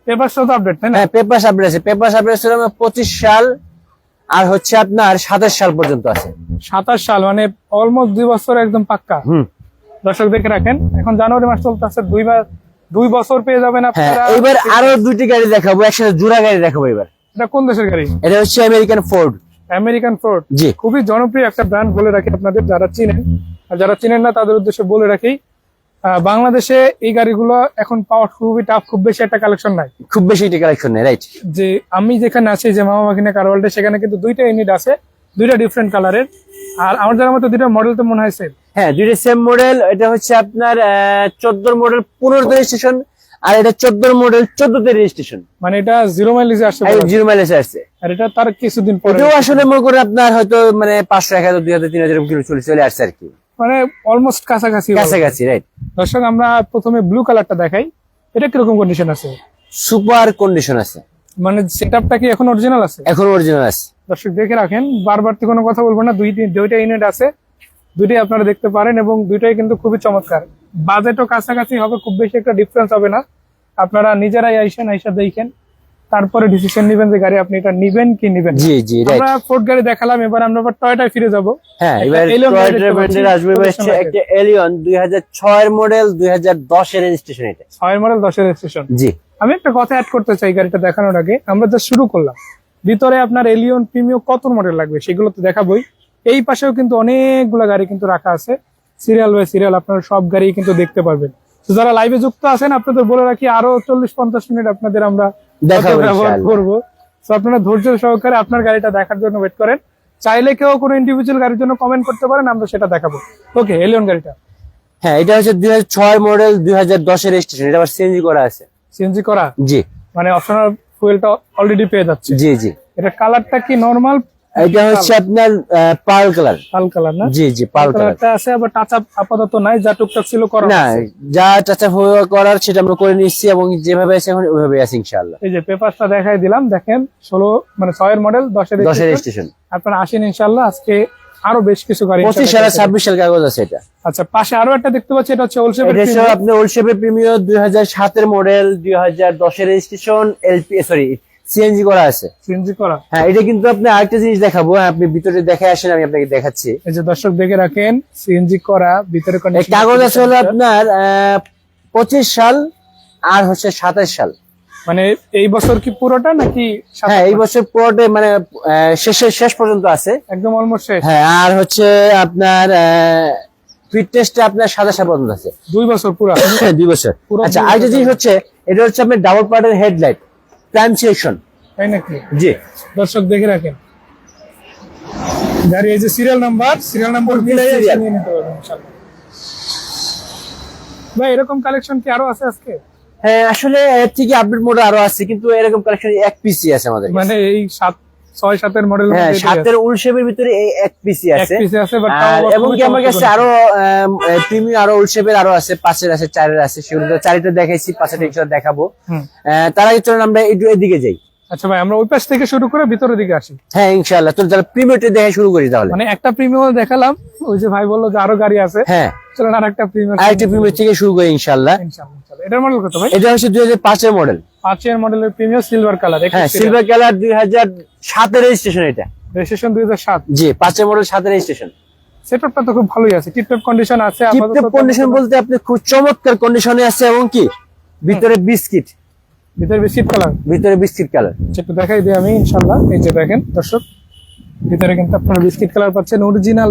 পেপার তো আপডেট তাই না? হ্যাঁ পেপার আপডেট আছে, পেপার আপডেট ছিল 25 সাল আর হচ্ছে আপনার 27 সাল পর্যন্ত আছে। 27 সাল মানে অলমোস্ট 2 বছর একদম পাক্কা। দর্শক দেখে রাখেন, এখন জানুয়ারি মাস চলতেছে, 2 বছর পেয়ে যাবেন হ্যাঁ, আপনারা। এবার আরো দুইটি গাড়ি দেখাবো, একসাথে জোড়া গাড়ি দেখাবো এবার। এটা কোন দেশের গাড়ি? এটা হচ্ছে আমেরিকান ফোর্ড। আমেরিকান ফোর্ড জি। খুবই জনপ্রিয় একটা ব্র্যান্ড, বলে রাখি আপনাদের যারা চিনেন, আর যারা চিনেন না তাদের উদ্দেশ্যে বলে রাখি, বাংলাদেশে এই গাড়িগুলো এখন পাওয়া খুবই টাফ, খুব বেশি একটা কালেকশন নাই, খুব বেশি এটি কালেকশন নেই, রাইট। যে আমি যেখানে আছি, যে মামা বাগিনা কার ওয়ার্ল্ডে, সেখানে কিন্তু 2টা ইউনিট আছে, 2টা ডিফারেন্ট কালারের। আর আমার জানার মতো 2টা মডেল তো মনে হয় সেম। হ্যাঁ দুইটা সেম মডেল। এটা হচ্ছে আপনার 14 মডেল 15 রেজিস্ট্রেশন, আর এটা 14 মডেল 14 রেজিস্ট্রেশন। মানে এটা 0 মাইলেজে আসছে, 0 মাইলেজে আসছে। আর এটা তার কিছুদিন পরে। এটাও আসলে মনে করে আপনার হয়তো মানে 500, 1000, 2000, 3000 কিলো চলে আসছে আর কি, মানে অলমোস্ট কাছাকাছি। রাইট। দর্শক আমরা প্রথমে ব্লু কালারটা দেখাই, এটা কিরকম কন্ডিশন আছে? সুপার কন্ডিশন আছে, মানে সেটআপটা কি এখন অরিজিনাল আছে? এখন অরিজিনাল আছে। দর্শক দেখে রাখেন, বারবার তো কোনো কথা বলবো না, দুইটা ইউনিট আছে, দুইটাই আপনারা দেখতে পারেন, এবং দুইটাই কিন্তু খুবই চমৎকার। বাজেটও কাছাকাছি হবে, খুব বেশি একটা ডিফারেন্স হবে না। আপনারা নিজেরাই আইসা দেখেন, তারপরে ডিসিশন নেবেন যে গাড়ি আপনি এটা নিবেন কি নিবেন। জি জি রাইট। আমরা ফোর্ড গাড়ি দেখালাম, এবার আমরা টয়োটায় ফিরে যাব। হ্যাঁ, এবার টয়োটা ব্র্যান্ডের আসবে হচ্ছে একটা এলিয়ন 2006 এর মডেল, 2010 এর রেজিস্ট্রেশন। এটা 6 মডেল 10 এর রেজিস্ট্রেশন। জি। আমি একটা কথা অ্যাড করতে চাই গাড়িটা দেখানোর আগে, আমরা যা শুরু করলাম, ভিতরে আপনার এলিয়ন প্রিমিয়াম কত মডেল লাগবে সেগুলো তো দেখাবোই। এই পাশেও কিন্তু অনেকগুলো গাড়ি কিন্তু রাখা আছে, সিরিয়াল বাই সিরিয়াল আপনারা সব গাড়ি কিন্তু দেখতে পারবেন। তো যারা লাইভে যুক্ত আছেন, আপনাদের বলে রাখি আরো 40-50 মিনিট আপনাদের আমরা ব্যবহার করবো। তো আপনারা ধৈর্য সহকারে আপনার গাড়িটা দেখার জন্য ওয়েট করেন। চাইলে কেউ কোনো ইন্ডিভিজুয়াল গাড়ির জন্য কমেন্ট করতে পারেন, আমরা সেটা দেখাবো। ওকে, এলিয়ন গাড়িটা। হ্যাঁ, এটা হচ্ছে 2006 মডেল, 2010 এর রেজিস্ট্রেশন। এটা আবার সিএনজি করা আছে। সিএনজি করা? জি। মানে অপশনাল ফুয়েলটা অলরেডি পেয়ে যাচ্ছে? জি জি। এটা কালারটা কি নরমাল? এটা হচ্ছে আপনার পার্ল কালার। পার্ল কালার না? জি জি, পার্ল কালারটা আছে, আবার টাচ আপ আপাতত নাই, যা টুকটাক ছিল করা না, যা টাচ আপ করার সেটা আমরা করে নিচ্ছি, এবং যেভাবে আছে এখন ওইভাবে আছে ইনশাআল্লাহ। এই যে পেপারটা দেখাই দিলাম, দেখেন 6 এর মডেল, 10 এর রেজিস্ট্রেশন। আপনারা আসেন ইনশাআল্লাহ, আজকে আরো বেশ কিছু গাড়ি। 25 সাল 26 সাল কাগজ আছে এটা। আচ্ছা, পাশে আরো একটা দেখতে পাচ্ছি, এটা হচ্ছে ওল্ড শেপের। এটা হচ্ছে আপনার ওল্ড শেপের প্রিমিয়ার, 2007 এর মডেল, 2010 এর রেজিস্ট্রেশন, সিএনজি করা আছে। সিএনজি করা? হ্যাঁ, এটা কিন্তু আপনি আরেকটা জিনিস দেখাবো, আপনি ভিতরে দেখে আসেন, আমি আপনাকে দেখাচ্ছি। এই যে দর্শক দেখে রাখেন, সিএনজি করা, ভিতরে কাগজ আছে হলো আপনার 25 সাল আর হচ্ছে 27 সাল। মানে এই বছর কি পুরোটা নাকি? হ্যাঁ, এই বছর পুরোটা, মানে শেষ পর্যন্ত আছে, একদম অলমোস্ট শেষ। হ্যাঁ, আর হচ্ছে আপনার ফিট টেস্টে আপনার 27 সাল পর্যন্ত আছে। 2 বছর পুরো? 2 বছর। আচ্ছা, আরেকটা জিনিস হচ্ছে, এটা হচ্ছে আপনার ডাবল পার্টের হেডলাইট, প্রাইম সিলেকশন। তাই নাকি? জি। দর্শক দেখে রাখেন গাড়ি, এই যে সিরিয়াল নাম্বার মিলাই নিয়ে নিতে পারবেন ইনশাআল্লাহ। ভাই, এরকম কালেকশন কি আরো আছে আজকে? হ্যাঁ, আসলে এর থেকে আপডেট মোড আরো আছে, কিন্তু এরকম কালেকশন এক পিসি আছে আমাদের। মানে এই 6-7 এর মডেল? হ্যাঁ, 7 এর উল শেপের ভিতরে এই এক পিসি আছে। বাট এবং কি আমার কাছে আরো প্রিমিয়াম আরো উল শেপের আরো আছে, 5 এর আছে, 4 এর আছে। সেগুলো 4টা দেখাইছি, 5টা ইনশাআল্লাহ দেখাবো। তার আগে চলুন আমরা একটু এদিকে যাই। আচ্ছা ভাই, আমরা ওই পাশ থেকে শুরু করে ভিতরের দিকে আসি। হ্যাঁ ইনশাআল্লাহ, তো যারা প্রিমিয়ামটা দেখে শুরু করি তাহলে। মানে একটা প্রিমিয়াম দেখালাম, ওই যে ভাই বললো যে আরো গাড়ি আছে। হ্যাঁ, চলুন আরেকটা প্রিমিয়াম থেকে শুরু করি ইনশাআল্লাহ। এটার মডেল কত ভাই? এটা হচ্ছে 2005 এর মডেল। 5 এর মডেলের প্রিমিয়াম, সিলভার কালার। হ্যাঁ, সিলভার কালার, 2007 এর রেজিস্ট্রেশন। এটা রেজিস্ট্রেশন 2007? জি, 5 এর মডেল, 7 এর রেজিস্ট্রেশন। সেটআপটা তো খুব ভালোই আছে, টিপটপ কন্ডিশন আছে। টিপটপ কন্ডিশন বলতে আপনি খুব চমৎকার কন্ডিশনে আছে, এবং কি ভিতরে বিস্কিট, ভিতরে বিস্কিট কালার। ভিতরে বিস্কিট কালার। একটু দেখাই দিই আমি ইনশাআল্লাহ। এই যে দেখেন দর্শক, ভিতরে কিন্তু আপনারা বিস্কিট কালার পাচ্ছেন, অরিজিনাল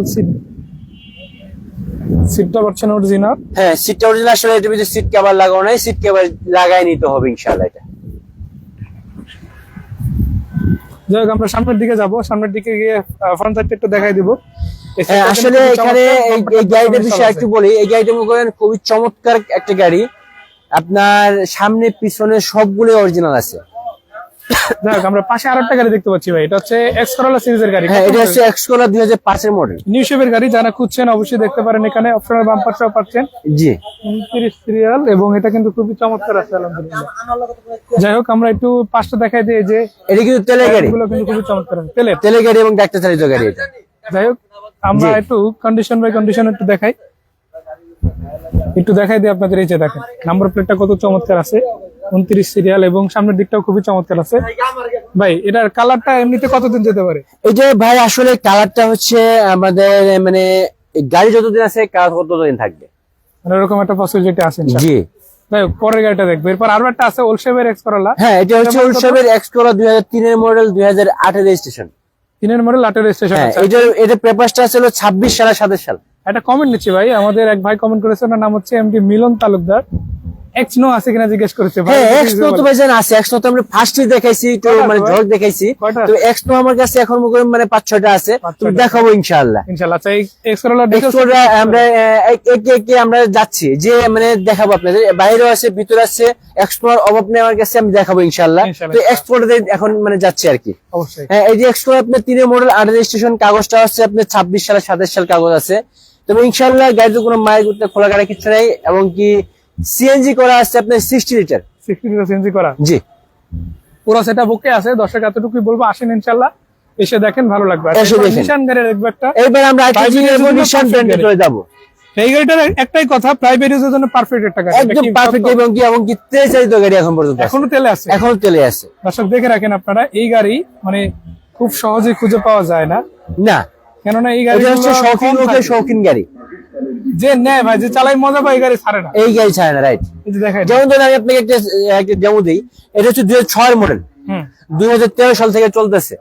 সিটটা পাচ্ছেন অরিজিনাল। হ্যাঁ, সিটটা অরিজিনাল। আসলে এটার ভিতরে সিট কভার লাগানো নাই, সিট কভার লাগাই নিতে হবে ইনশাআল্লাহ এটা। যাই হোক, আমরা সামনের দিকে যাব, সামনের দিকে গিয়ে ফ্রন্ট সাইডটা একটু দেখাই দিব। আসলে এখানে এই গাড়িটার বিষয়ে একটু বলি। এই গাড়িটা মনে করেন খুবই চমৎকার একটা গাড়ি, আপনার সামনে পিছনে সবগুলো অরিজিনাল আছে। যাই হোক, আমরা পাশে আরেকটা গাড়ি দেখতে পাচ্ছি ভাই, এটা হচ্ছে এক্স করোলা সিরিজের গাড়ি। হ্যাঁ, এটা হচ্ছে এক্স করোলা 2005 এর মডেল, নিউ শেপের গাড়ি। যারা খুঁজছেন অবশ্যই দেখতে পারেন, এখানে অপশনাল বাম্পার সহ পাচ্ছেন। জি, 29 সিরিয়াল, এবং এটা কিন্তু খুবই চমৎকার আছে আলহামদুলিল্লাহ। যাই হোক, আমরা একটু পাঁচটা দেখাই দিই যে এটা কিন্তু তেলের গাড়ি, এগুলো কিন্তু খুবই চমৎকার আছে, তেলের গাড়ি এবং ডাক্তার চালিত গাড়ি এটা। যাই হোক, আমরা একটু কন্ডিশন বাই কন্ডিশন একটু দেখাই দিই আপনাদের। এই যে দেখেন নাম্বার প্লেটটা কত চমৎকার আছে, 29 সিরিয়াল, এবং সামনের দিকটাও খুবই চমৎকার আছে। ভাই এটার কালারটা এমনিতে কতদিন যেতে পারে? এই যে ভাই আসলে কালারটা হচ্ছে আমাদের মানে গাড়ি যতদিন আছে কালার ততদিন থাকবে, মানে এরকম একটা পসিবিলিটি আছে। জি। যাই হোক, পরের গাড়িটা দেখবো। এরপর আরো একটা আছে ওল্ড শেপের এক্স করোলা। হ্যাঁ, এটা হচ্ছে ওল্ড শেপের এক্স করোলা 2003 এর মডেল, 2008 এর রেজিস্ট্রেশন। 3 মডেল 8 রেজিস্ট্রেশন হ্যাঁ, আছে। এটা পেপারসটা ছিল 26 সাল 27 সাল। একটা কমেন্ট নিচ্ছি ভাই, আমাদের এক ভাই কমেন্ট করেছে, ওনার নাম হচ্ছে এমডি মিলন তালুকদার। এক্স নো আছে কিনা জিজ্ঞেস করেছে ভাই। হ্যাঁ, এক্স নো তো ভাই জান আছে। এক্স নো তো আমরা ফার্স্টে দেখাইছি, তো মানে ঝলক দেখাইছি। তো এক্স নো আমার কাছে এখন মানে 5-6টা আছে, তো দেখাবো ইনশাআল্লাহ। আচ্ছা, এই এক্স করোলা আমরা একে আমরা যাচ্ছি যে মানে দেখাবো আপনাদের। বাইরেও আছে, ভিতরে আছে, এক্স নোর অভাব নেই আমার কাছে, আমি দেখাবো ইনশাআল্লাহ। তো এক্স নোতে এখন মানে যাচ্ছে আর কি। অবশ্যই। হ্যাঁ, এই যে এক্স নো আপনার 3 মডেল 8 রেজিস্ট্রেশন, কাগজটা হচ্ছে আপনার 26 সাল 27 সাল কাগজ আছে। তবে ইনশাআল্লাহ গাড়িতে কোনো মায়ের গুড়তে খোলা গাড়ি কিছু নেই, এবং কি সিএনজি করা আছে আপনার 60 লিটার সিএনজি করা। জি, পুরো সেটআপ ওকে আছে। দর্শক এতটুকুই বলবো, আসেন ইনশাআল্লাহ, এসে দেখেন, ভালো লাগবে। নিশান গাড়ির একটা, এবার আমরা নিশান ব্র্যান্ডে চলে যাব। এই গাড়িটার একটাই কথা, প্রাইভেট ইউজের জন্য পারফেক্ট একটা গাড়ি, একদম পারফেক্ট, এবং কি তেল চালিত গাড়ি এখন পর্যন্ত এখনো তেলে আছে, এখনো তেলে আছে। দর্শক দেখে রাখেন আপনারা, এই গাড়ি মানে খুব সহজেই খুঁজে পাওয়া যায় না, কেননা এই গাড়ি হচ্ছে শৌখিন লোকের শৌখিন গাড়ি, যে নেয় ভাই, যে চালাই মজা পায়, এই গাড়ি ছাড়ে না, এই গাড়ি ছাড়ে না। রাইট, যেমন ধরেন আমি আপনাকে একটা ডেমো দিই। এটা হচ্ছে 2006 এর মডেল, 2013 সাল থেকে চলতেছে।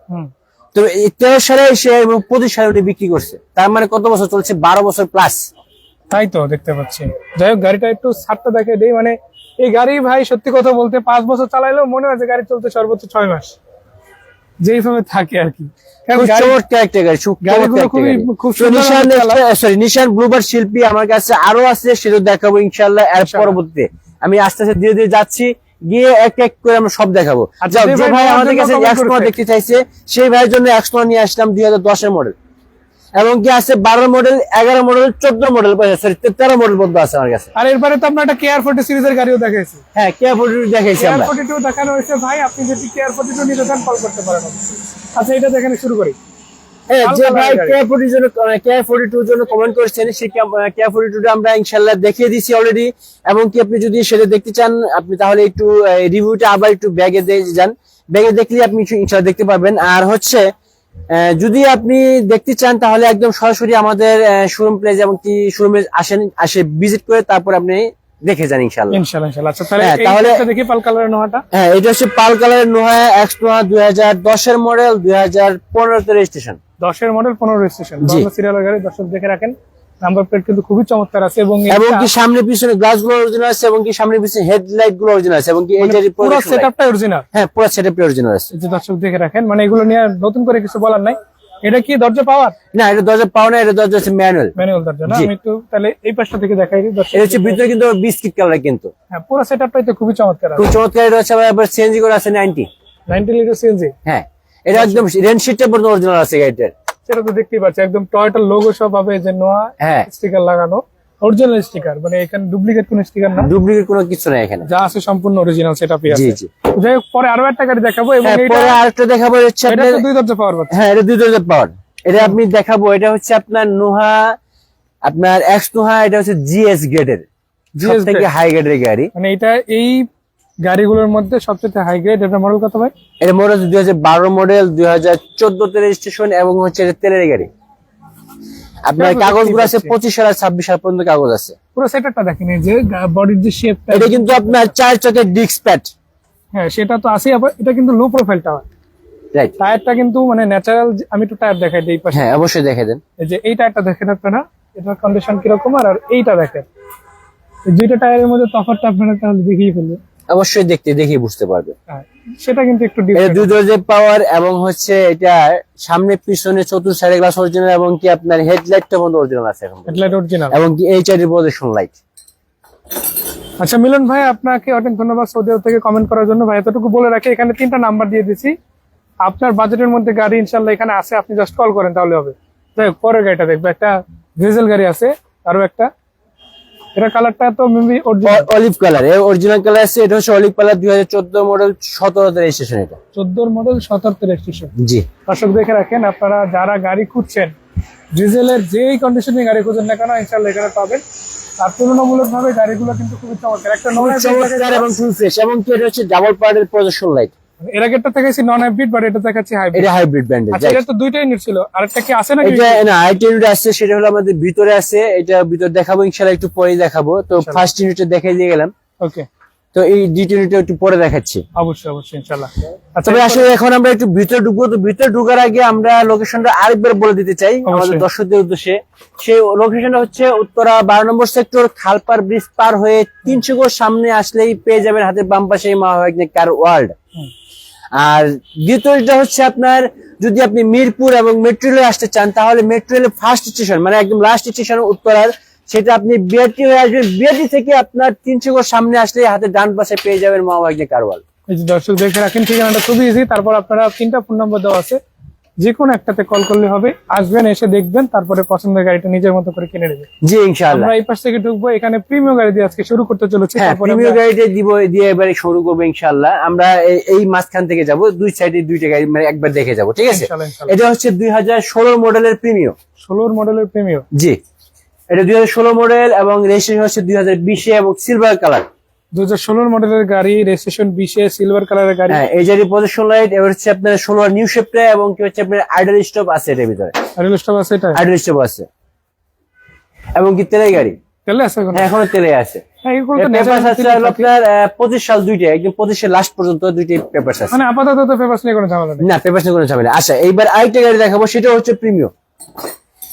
তো এই 13 সালে এসে 25 সালে উনি বিক্রি করছে, তার মানে কত বছর চলছে? 12 বছর প্লাস। তাই তো দেখতে পাচ্ছি। যাই হোক, গাড়িটা একটু ছাড়টা দেখে দেই। মানে এই গাড়ি ভাই সত্যি কথা বলতে 5 বছর চালাইলেও মনে হয় যে গাড়ি চলতে সর্বোচ্চ 6 মাস, যেইভাবে থাকে আর কি। নিশান ব্লুবার শিল্পী আমার কাছে আরো আছে, সেটা দেখাবো ইনশাআল্লাহ এর পরবর্তীতে। আমি আস্তে আস্তে ধীরে ধীরে যাচ্ছি, গিয়ে এক এক করে আমরা সব দেখাবো। যে ভাই আমাদের কাছে এক্সট্রা দেখতে চাইছে, সেই ভাইয়ের জন্য এক্সট্রা নিয়ে আসলাম 2010 এর মডেল, এবং কি আছে 12 model, 11 model, 14 model, sorry 13 model পর্যন্ত আছে আমার কাছে। আর এরপরে তো আমরা একটা কেয়ার 40 সিরিজের গাড়িও দেখাইছি। হ্যাঁ, কেয়ার 42 দেখাইছি আমরা। কেয়ার 42 দেখানো হয়েছে ভাই, আপনি যদি কেয়ার 42 নিতে চান কল করতে পারেন। আচ্ছা, এটা দেখেন, শুরু করি। হ্যাঁ, যে ভাই কেয়ার 42 এর জন্য কমেন্ট করেছেন, সেই কেয়ার 42 আমরা ইনশাআল্লাহ দেখিয়ে দিয়েছি অলরেডি। এবং কি আপনি যদি সেটা দেখতে চান, আপনি তাহলে একটু রিভিউটা আবার একটু ব্যাগে যান, ব্যাগে দেখলে আপনি ইনশাআল্লাহ দেখতে পারবেন। আর হচ্ছে যদি আপনি দেখতে চান, তাহলে একদম সরাসরি আমাদের শোরুম প্লেস এবং কি শোরুমে আসে ভিজিট করে তারপর আপনি দেখে যান ইনশাআল্লাহ। আচ্ছা, তাহলে এটা দেখি পাল কালারের নোহাটা। হ্যাঁ, এটা হচ্ছে পাল কালারের নোহা, এক্স নোহা 2010 এর মডেল, 2015 তে রেজিস্ট্রেশন। 10 এর মডেল, 15 রেজিস্ট্রেশন, সিরিয়ালের গাড়ি। দর্শক দেখে রাখেন, নাম্বার প্লেট কিন্তু খুবই চমৎকার আছে, এবং কি সামনে পিছনে গ্লাস গুলো অরিজিনাল আছে, এবং কি সামনে পিছনে হেডলাইট গুলো অরিজিনাল আছে, এবং কি এই যে পুরো সেটআপটা অরিজিনাল। হ্যাঁ, পুরো সেটআপটা অরিজিনাল আছে। যে দর্শক দেখে রাখেন, মানে এগুলো নিয়ে নতুন করে কিছু বলার নাই। এটা কি দরজা পাওয়ার? না, এটা দরজা পাওয়ার না, এটা দরজা হচ্ছে ম্যানুয়াল দরজা না। আমি একটু তাহলে এই পাশটা থেকে দেখাই দিই দর্শক। এটা হচ্ছে ভিতরে কিন্তু বিস্কিট কালার, কিন্তু হ্যাঁ, পুরো সেটআপটাই তো খুবই চমৎকার আছে, খুব চমৎকার। এটা হচ্ছে আবার সিএনজি করে আছে 90 লিটার সিএনজি। হ্যাঁ, এটা একদম রেন শিটটা পর্যন্ত অরিজিনাল আছে গাড়িটার। সেটা তো দেখতেই পাচ্ছি, একদম টয়োটার লোগো সব হবে, যে নোয়া স্টিকার লাগানো, অরিজিনাল স্টিকার, মানে এখানে ডুপ্লিকেট কোনো স্টিকার না, ডুপ্লিকেট কোনো কিছু নাই এখানে, যা আছে সম্পূর্ণ অরিজিনাল সেটআপই আছে। জি জি। যাই হোক, পরে আরো একটা গাড়ি দেখাবো, এবং পরে আরেকটা দেখাবো হচ্ছে এটা তো 2 দরজা পাওয়ার পাচ্ছে। হ্যাঁ, এটা 2 দরজা পাওয়ার, এটা আপনি দেখাবো। এটা হচ্ছে আপনার নোহা, আপনার এক্স নোহা, এটা হচ্ছে জিএস গ্রেডের, সবথেকে হাই গ্রেডের গাড়ি। মানে এটা এই গাড়িগুলোর মধ্যে সবচেয়ে হাই গ্রেড। এটা মডেল কত ভাই? এটা মডেল 2012 মডেল, 2014 তে রেজিস্ট্রেশন, এবং হচ্ছে এটা তেলের গাড়ি। আপনার কাগজগুলো আছে 25 সাল 26 সাল পর্যন্ত কাগজ আছে। পুরো সেটআপটা দেখেন, এই যে বডির যে শেপটা, এটা কিন্তু আপনার 4 চকের ডিস্ক প্যাড। হ্যাঁ, সেটা তো আছে। আবার এটা কিন্তু লো প্রোফাইলটা হয়, রাইট। টায়ারটা কিন্তু মানে ন্যাচারাল, আমি একটু টায়ার দেখাই দিই এই পাশে। হ্যাঁ অবশ্যই দেখে দেন। এই যে এই টায়ারটা দেখেন আপনারা, এটার কন্ডিশন কিরকম, আর এইটা দেখেন, এই দুইটা টায়ারের মধ্যে তফাৎটা আপনারা তাহলে দেখিয়ে ফেলবেন। অবশ্যই দেখে বুঝতে পারবে। হ্যাঁ, সেটা কিন্তু একটু এটা ডিফারেন্ট। 2 দরজার পাওয়ার এবং হচ্ছে এটা সামনে পিছনে চতুর্থ সাইডে গ্লাস অরিজিনাল এবং কি আপনার হেডলাইটটা বন্ধ অরিজিনাল আছে এখন, হেডলাইট অরিজিনাল। এবং কি এইচআইডি প্রজেকশন লাইট। আচ্ছা মিলন ভাই, আপনাকে অনেক ধন্যবাদ সৌদি আরব থেকে কমেন্ট করার জন্য। ভাই এতটুকু বলে রাখি, এখানে 3টা নাম্বার দিয়ে দিছি, আপনার বাজেটের মধ্যে গাড়ি ইনশাল্লাহ এখানে আছে, আপনি জাস্ট কল করেন তাহলে হবে। যাই হোক, পরের গাড়িটা দেখবো, একটা ডিজেল গাড়ি আছে, আরো একটা, এটা কালারটা তো মেবি অরিজিনাল অলিভ কালার, এর অরিজিনাল কালার আছে। এটা হচ্ছে অলিভ কালার, 2014 মডেল, 17 রেজিস্ট্রেশন এটা। 14 মডেল, 17 রেজিস্ট্রেশন। জি দর্শক দেখে রাখেন, আপনারা যারা গাড়ি খুঁজছেন, ডিজেলের যেই কন্ডিশনে গাড়ি খুঁজছেন না কেন, ইনশাল্লাহ এখানে পাবেন। আর তুলনামূলক ভাবে গাড়িগুলো কিন্তু খুবই চমৎকার। একটা নন চমৎকার এবং ফুল ফ্রেশ, এবং কি এটা হচ্ছে ডাবল পার্টের প্রজেকশন লাইট। এর আগেরটা দেখাচ্ছি নন হাইব্রিড, বাট এটা দেখাচ্ছি হাইব্রিড। এটা হাইব্রিড ব্র্যান্ডের। আচ্ছা, এটা তো দুইটা ইউনিট ছিল, আরেকটা কি আছে নাকি? এটা না, আরেকটা ইউনিট আছে, সেটা হলো আমাদের ভিতরে আছে। এটা ভিতর দেখাবো ইনশাআল্লাহ, একটু পরে দেখাবো। তো ফার্স্ট ইউনিটে দেখাই দিয়ে গেলাম, ওকে। তো এই দ্বিতীয় ইউনিটে একটু পরে দেখাচ্ছি। অবশ্যই অবশ্যই ইনশাআল্লাহ। আচ্ছা, তবে আসলে এখন আমরা একটু ভিতরে ঢুকবো। তো ভিতরে ঢুকার আগে আমরা লোকেশনটা আরেকবার বলে দিতে চাই আমাদের দর্শকদের উদ্দেশ্যে। সেই লোকেশনটা হচ্ছে উত্তরা 12 নম্বর সেক্টর, খালপার ব্রিজ পার হয়ে 300 গজ সামনে আসলেই পেয়ে যাবেন হাতের বাম পাশে মাহওয়াগনি কার ওয়ার্ল্ড। আর দ্বিতীয়টা হচ্ছে আপনার, যদি আপনি মিরপুর এবং মেট্রো রেলে আসতে চান, তাহলে মেট্রো রেলের ফার্স্ট স্টেশন মানে একদম লাস্ট স্টেশন উত্তরার, সেটা আপনি বিআরটি হয়ে আসবেন। বিআরটি থেকে আপনার 300 গজ সামনে আসলে হাতে ডান পাশে পেয়ে যাবেন মাহওয়াগনি কার ওয়ার্ল্ড। এই যে দর্শক দেখে রাখেন, ঠিকানাটা খুবই ইজি। তারপর আপনারা 3টা ফোন নম্বর দেওয়া আছে, যে কোনো একটাতে কল করলে হবে। আসবেন, এসে দেখবেন, তারপরে পছন্দের গাড়িটা নিজের মতো করে কিনে নেবেন। জি ইনশাআল্লাহ। আমরা এই পাশ থেকে ঢুকবো, এখানে প্রিমিয়াম গাড়ি দিয়ে আজকে শুরু করতে চলেছি। হ্যাঁ, তারপরে প্রিমিয়াম গাড়িটা দিয়ে এবারে শুরু করবো ইনশাআল্লাহ। আমরা এই মাঝখান থেকে যাব, দুই সাইডে দুইটা গাড়ি মানে একবার দেখে যাব, ঠিক আছে? এটা হচ্ছে 2016 মডেলের প্রিমিয়াম। 16 মডেলের প্রিমিয়াম। জি, এটা 2016 মডেল এবং রেজিস্ট্রেশন হচ্ছে 2020 এবং সিলভার কালার। 2016 মডেলের গাড়ি, রেজিস্ট্রেশন 20 সিলভার কালারের গাড়ি। হ্যাঁ, এই যে প্রজেকশন লাইট, এবার হচ্ছে আপনার 16 নিউ শেপটা, এবং কি হচ্ছে আপনার আইডল স্টপ আছে এর ভিতরে। আইডল স্টপ আছে, এটা আইডল স্টপ আছে, এবং কি তেলের গাড়ি। তেলে আছে এখন? হ্যাঁ, এখনো তেলে আছে। হ্যাঁ, এগুলো তো পেপারস আছে আপনার 25 সাল, দুইটা একদম 25 লাস্ট পর্যন্ত দুইটাই পেপারস আছে। মানে আপাতত তো পেপারস নিয়ে কোনো ঝামেলা নেই। না, পেপারস নিয়ে কোনো ঝামেলা। আচ্ছা, এইবার আরেকটা গাড়ি দেখাবো, সেটা হচ্ছে প্রিমিয়াম।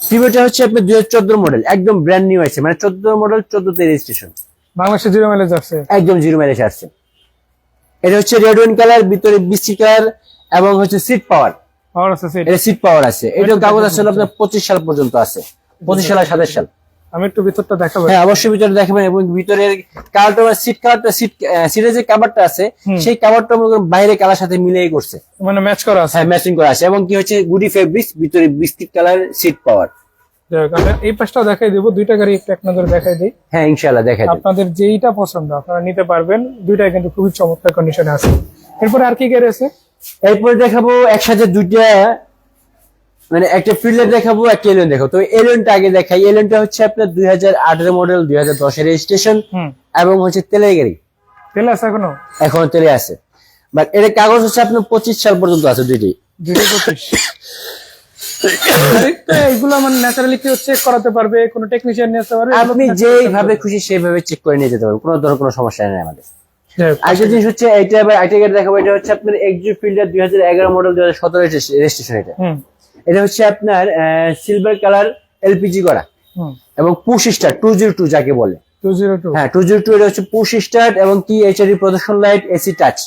প্রিমিয়ামটা হচ্ছে আপনার 2014 মডেল, একদম ব্র্যান্ড নিউ আছে, মানে 14 মডেল, 14 তে রেজিস্ট্রেশন, বাংলাদেশে 0 মাইলেজ আছে, একদম 0 মাইলেজ আসছে। এটা হচ্ছে রেড ওয়াইন কালার, ভিতরে বিসি কালার, এবং হচ্ছে সিট পাওয়ার। পাওয়ার আছে সিট, এটা সিট পাওয়ার আছে। এটা কাগজ আছে আপনার 25 সাল পর্যন্ত আছে, 25 সাল আর 27 সাল। আমি একটু ভিতরটা দেখাবো। হ্যাঁ, অবশ্যই ভিতরে দেখাবেন। এবং ভিতরের কালারটা, সিট কালারটা, সিটের যে কাভারটা আছে, সেই কাভারটা বাইরে কালার সাথে মিলিয়ে করছে, মানে ম্যাচ করা আছে। হ্যাঁ, ম্যাচিং করা আছে। এবং কি হচ্ছে গুডি ফেব্রিক্স, ভিতরে বিস্কিট কালার সিট পাওয়ার। আমরা এই পাশটাও দেখাই দেবো, দুইটা গাড়ি একটু এক নজরে দেখাই দিই। হ্যাঁ ইনশাআল্লাহ দেখাই দেব। আপনাদের যেইটা পছন্দ আপনারা নিতে পারবেন, দুইটাই কিন্তু খুবই চমৎকার কন্ডিশনে আছে। এরপরে আর কি গাড়ি আছে? এরপরে দেখাবো একসাথে দুইটা, মানে একটা ফিল্ডার দেখাবো, একটা এলিয়ন দেখাবো। তো এলিয়নটা আগে দেখাই। এলিয়নটা হচ্ছে আপনার 2018 মডেল, 2010 রেজিস্ট্রেশন, এবং হচ্ছে তেলের গাড়ি। তেলে আছে এখনো? এখনো তেলে আছে, বাট এর কাগজ হচ্ছে আপনার 25 সাল পর্যন্ত আছে, দুইটাই। 25। এইগুলো মানে ন্যাচারালি কেউ চেক করাতে পারবে, কোনো টেকনিশিয়ান নিয়ে আসতে পারবে, আপনি যেভাবে খুশি সেভাবে চেক করে নিয়ে যেতে পারবেন, কোনো ধরনের কোনো সমস্যা নেই আমাদের। আরেকটা জিনিস হচ্ছে, এটা আবার আরেকটা গাড়ি দেখাবো। এটা হচ্ছে আপনার এক্সিউ ফিল্ডার, 2011 মডেল, 2017 রেজিস্ট্রেশন। এটা হচ্ছে আপনার সিলভার কালার, এলপিজি করা, এবং পুশ স্টার্ট 202 যাকে বলে। 202, হ্যাঁ 202। এটা হচ্ছে পুশ স্টার্ট, এবং কি এইচআরডি প্রদর্শন লাইট, এসি টাচ।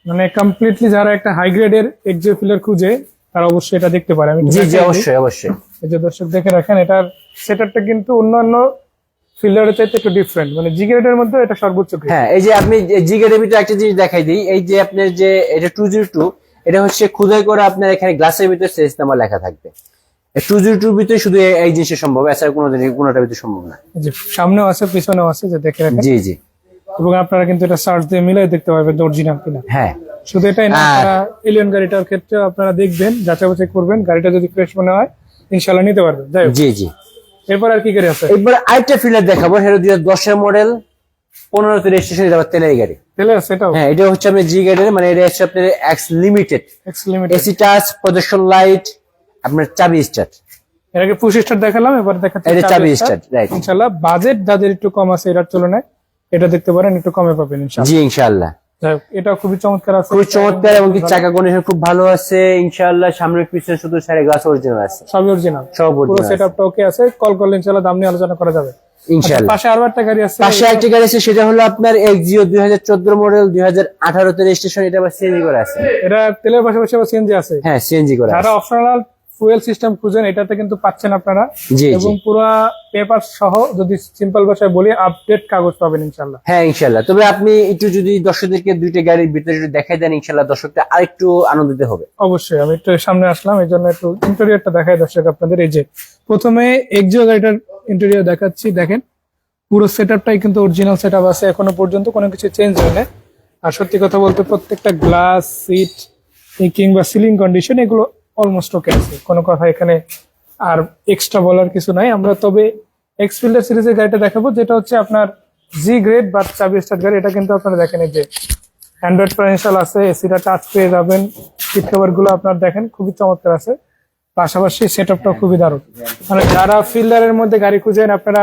মানে কমপ্লিটলি যারা একটা হাই গ্রেডের এক্সিউ ফিল্ডার খুঁজে, তারা অবশ্যই এটা দেখতে পারে। আমি জি জি, অবশ্যই অবশ্যই। এই যে দর্শক দেখে রাখেন, এটার সেটআপটা কিন্তু অন্যান্য ফিল্ডারের চাইতে একটু ডিফারেন্ট, মানে জি গ্রেডের মধ্যে এটা সর্বোচ্চ গ্রেড। হ্যাঁ, এই যে আপনি জি গ্রেডের ভিতরে একটা জিনিস দেখাই দিই। এই যে আপনার যে এটা 202, এটা হচ্ছে খুদাই করে আপনার এখানে গ্লাসের ভিতরে সেলস নাম্বার লেখা থাকবে। 202 ভিতরে শুধু এই জিনিসটা সম্ভব, এছাড়া কোনোটার ভিতরে সম্ভব না। যে সামনেও আছে, পিছনেও আছে, যে দেখে রাখেন। জি জি। এবং আপনারা কিন্তু এটা সার্চ দিয়ে মিলাই দেখতে পারবেন অরিজিনাল কিনা। হ্যাঁ, শুধু এটাই না, এলিয়ন গাড়িটার ক্ষেত্রে আপনারা দেখবেন, যাচাই বাছাই করবেন, গাড়িটা যদি ফ্রেশ মনে হয় ইনশাআল্লাহ নিতে পারবেন। যাই হোক, জি জি। এরপর আর কি গাড়ি আছে? এবার আরেকটা ফিল্ডার দেখাবো, সেটা 2010 মডেল, 15 তে রেজিস্ট্রেশন, এটা তেলের গাড়ি। তেলে আছে এটাও? হ্যাঁ, এটা হচ্ছে আপনার জি গ্রেডের, মানে এটা হচ্ছে আপনার x limited, x limited, AC touch, প্রদর্শন লাইট, আপনার চাবি স্টার্ট। এর আগে পুশ স্টার্ট দেখালাম, এবার দেখাচ্ছি এটা চাবি স্টার্ট, রাইট। ইনশাআল্লাহ বাজেট যাদের একটু কম আছে, এটার তুলনায় এটা দেখতে পারেন, একটু কমে পাবেন ইনশাআল্লাহ। জি ইনশাআল্লাহ। যাই হোক, এটা খুবই চমৎকার আছে, খুবই চমৎকার এবং কি চাকা কন্ডিশন খুব ভালো আছে ইনশাআল্লাহ। সামনে পিছনে শুধু সাইডে গ্লাস অরিজিনাল আছে, সবই অরিজিনাল, সব পুরো অরিজিনাল সেটআপটা ওকে আছে। কল করলে ইনশাআল্লাহ দাম নিয়ে আলোচনা করা যাবে ইনশাআল্লাহ। পাশে আরো একটা গাড়ি আছে, পাশে একটা গাড়ি আছে, সেটা হলো আপনার এক্সিও 2014 মডেল, 2018 তে রেজিস্ট্রেশন। এটা আবার সিএনজি করা আছে। এটা তেলের পাশাপাশি আবার সিএনজি আছে। হ্যাঁ সিএনজি করা যারা আছে। অপশনাল ফুয়েল সিস্টেম খুঁজেন এটাতে কিন্তু পাচ্ছেন আপনারা, জি এবং জি পুরো পেপার সহ, যদি সিম্পল ভাষায় বলি আপডেট কাগজ পাবেন ইনশাআল্লাহ। হ্যাঁ ইনশাআল্লাহ। তবে আপনি একটু যদি দর্শকদেরকে দুইটা গাড়ির ভিতরে যদি দেখাই দেন ইনশাআল্লাহ দর্শকটা আরেকটু আনন্দিত হবে। অবশ্যই, আমি একটু সামনে আসলাম এই জন্য একটু ইন্টেরিয়রটা দেখাই দর্শক আপনাদের। এই যে প্রথমে এক্সিও গাড়িটার ইন্টেরিয়র দেখাচ্ছি, দেখেন পুরো সেটআপটাই কিন্তু অরিজিনাল সেটআপ আছে, এখনো পর্যন্ত কোনো কিছু চেঞ্জ হয়নি। আর সত্যি কথা বলতে প্রত্যেকটা গ্লাস, সিট কিংবা সিলিং কন্ডিশন এগুলো অলমোস্ট ওকে আছে, কোনো কথা এখানে আর এক্সট্রা বলার কিছু নাই। আমরা তবে এক্সফিল্ডার সিরিজের গাড়িটা দেখাবো, যেটা হচ্ছে আপনার জি গ্রেড বা চাবি স্টার্ট গাড়ি। এটা কিন্তু আপনারা দেখেন এই যে অ্যান্ড্রয়েড প্যানেল আছে, এসিটা টাচ পেয়ে যাবেন, সিট কভার গুলো আপনার দেখেন খুবই চমৎকার আছে, পাশাপাশি সেটআপটাও খুবই দারুণ। মানে যারা ফিল্ডারের মধ্যে গাড়ি খুঁজেন আপনারা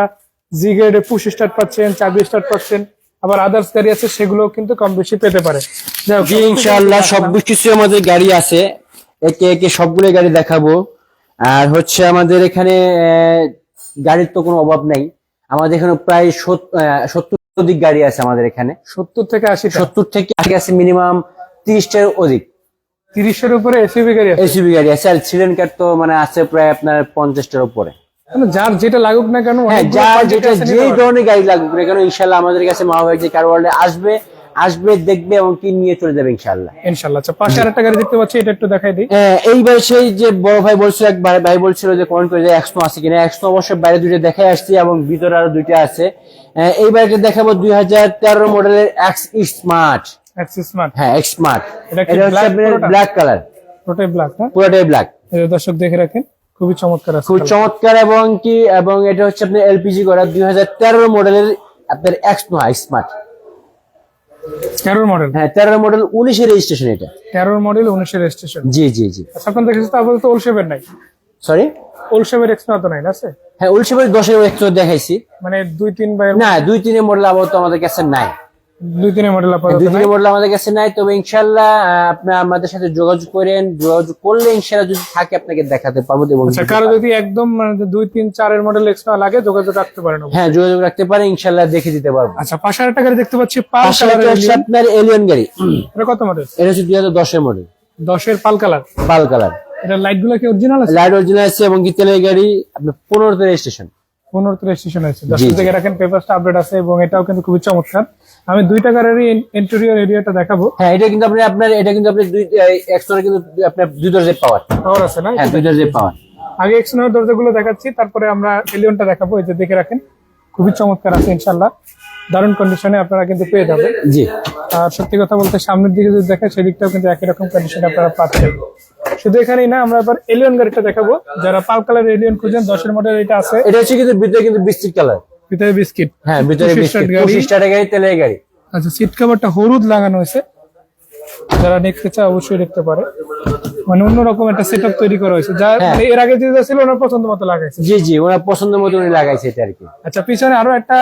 জি গ্রেডে পুশ স্টার্ট পাচ্ছেন, চাবি স্টার্ট পাচ্ছেন, আবার আদার্স গাড়ি আছে সেগুলো কিন্তু কম বেশি পেতে পারে। যাই হোক, জি ইনশাআল্লাহ সবকিছু আমাদের গাড়ি আছে, একে একে সবগুলো গাড়ি দেখাবো। আর হচ্ছে আমাদের এখানে গাড়ির তো কোনো অভাব নাই। আমাদের এখানে প্রায় 70 অধিক গাড়ি আছে আমাদের এখানে। 70 থেকে 80, 70 থেকে আগে আছে মিনিমাম 30টার অধিক। 30-এর উপরে এসইউভি গাড়ি আছে। এসইউভি গাড়ি আছে, আর সিলেন কার তো মানে আছে প্রায় আপনার 50টার উপরে। মানে যার যেটা লাগুক না কেন, হ্যাঁ অনেকগুলো যা quantity যেটা আছে যে নিতে পারবেন। ধরনের গাড়ি লাগুক না কেন ইনশাআল্লাহ আমাদের কাছে মাহবুব যে কার ওয়ার্ল্ডে আসবে দেখবে এবং কি নিয়ে চলে যাবে ইনশাআল্লাহ। ইনশাআল্লাহ। আচ্ছা, পাশে আরেকটা গাড়ি দেখতে পাচ্ছি, এটা একটু দেখাই দিই। এইবার সেই যে বড় ভাই বলছিল, একবার ভাই বলছিল যে কমেন্ট করে যে এক্সনো আছে কিনা। এক্সনো অবশ্যই বাইরে দুইটা দেখাই আসছি এবং ভিতরে আরো দুইটা আছে। এইবার এটা দেখাবো 2013 মডেলের এক্স স্মার্ট। অ্যাক্সিস স্মার্ট, হ্যাঁ এক্স স্মার্ট। এটা কি এটা হচ্ছে black আপনার পুরোটা? ব্ল্যাক কালার, পুরোটাই ব্ল্যাক না? পুরোটাই ব্ল্যাক। এই যে দর্শক দেখে রাখেন, খুবই চমৎকার আছে। খুব চমৎকার এবং কি এবং এটা হচ্ছে আপনার এলপিজি করা 2013 মডেলের আপনার এক্সনো স্মার্ট। 13 মডেল, হ্যাঁ 13 মডেল 19 এর রেজিস্ট্রেশন এটা। 13 মডেল 19 এর রেজিস্ট্রেশন। জি জি জি আচ্ছা, আপনার দেখেছি তো আপাতত ওল শেপের নাই, সরি ওল শেপের এক্সট্রা তো নাই না আছে? হ্যাঁ 19 এর একটু দেখাইছি। মানে 2-3 বাইরের, না 2-3 মডেল আপাতত আমাদের কাছে নাই। 2-3 মডেল আপাতত নাই। 2-3 মডেল আমাদের কাছে নাই, তবে ইনশাআল্লাহ আপনি আমাদের সাথে যোগাযোগ করেন, যোগাযোগ করলে ইনশাআল্লাহ যদি থাকে আপনাকে দেখাতে পারবো এবং আচ্ছা, কারো যদি একদম মানে 2-3-4 এর মডেল এক্সট্রা লাগে যোগাযোগ রাখতে পারেন। হ্যাঁ যোগাযোগ রাখতে পারে ইনশাআল্লাহ দেখে দিতে পারবো। আচ্ছা, পাশে আরেকটা গাড়ি দেখতে পাচ্ছি, পাল পাশে কালারের একটা হচ্ছে Alien। আপনার এলিয়ন গাড়ি। এটা কত মডেল? এটা হচ্ছে 2010 এর মডেল, 10 এর পাল কালার। পাল কালার। এটা লাইট গুলো কি অরিজিনাল আছে? লাইট অরিজিনাল আছে এবং কি তেলের গাড়ি আপনার 15 তে রেজিস্ট্রেশন। 15 তে রেজিস্ট্রেশন আছে। জি, 10 থেকে রাখেন, পেপারসটা আপডেট আছে এবং এটাও কিন্তু খুবই চমৎকার। আমি দুইটা গাড়ির ইন্টেরিয়র এরিয়াটা দেখাবো। হ্যাঁ এটা কিন্তু এটা কিন্তু আপনি দুই এক্সট্রা কিন্তু আপনার 2 দরজা পাওয়ার। পাওয়ার আছে না? হ্যাঁ 2 দরজা পাওয়ার। আগে এক্সটার্নাল দরজাগুলো দেখাচ্ছি, তারপরে আমরা এলিয়নটা দেখাবো। এই যে দেখে রাখেন, খুবই চমৎকার আছে ইনশাআল্লাহ, দারুণ কন্ডিশনে আপনারা কিন্তু পেয়ে যাবেন। জি আর সত্যি কথা বলতে সামনের দিকে যদি দেখেন সেদিকটাও কিন্তু একই রকম কন্ডিশনে আপনারা পাচ্ছেন। শুধু এখানেই না, আমরা এবার এলিয়ন গাড়িটা দেখাবো। যারা পাল কালার এলিয়ন খুঁজেন, 10 এর মডেল এটা আছে। এটা হচ্ছে কিন্তু ভিতরে কিন্তু বিস্কিট কালার, ভিতরে বিস্কিট। হ্যাঁ ভিতরে 25 বিস্কিট, গাড়ি। 25 টাকা গাড়ি তেলের গাড়ি। আচ্ছা, সিট কভারটা হলুদ লাগানো হয়েছে, যারা দেখতে চায় অবশ্যই দেখতে পারে। মানে অন্যরকম একটা সেটআপ তৈরি করা হয়েছে, যা হ্যাঁ। মানে এর আগে যেটা ছিল ওনার পছন্দ মতো লাগাইছে। জি জি ওনার পছন্দ মতো উনি লাগাইছে এটা আর কি। আচ্ছা, পিছনে আরো একটা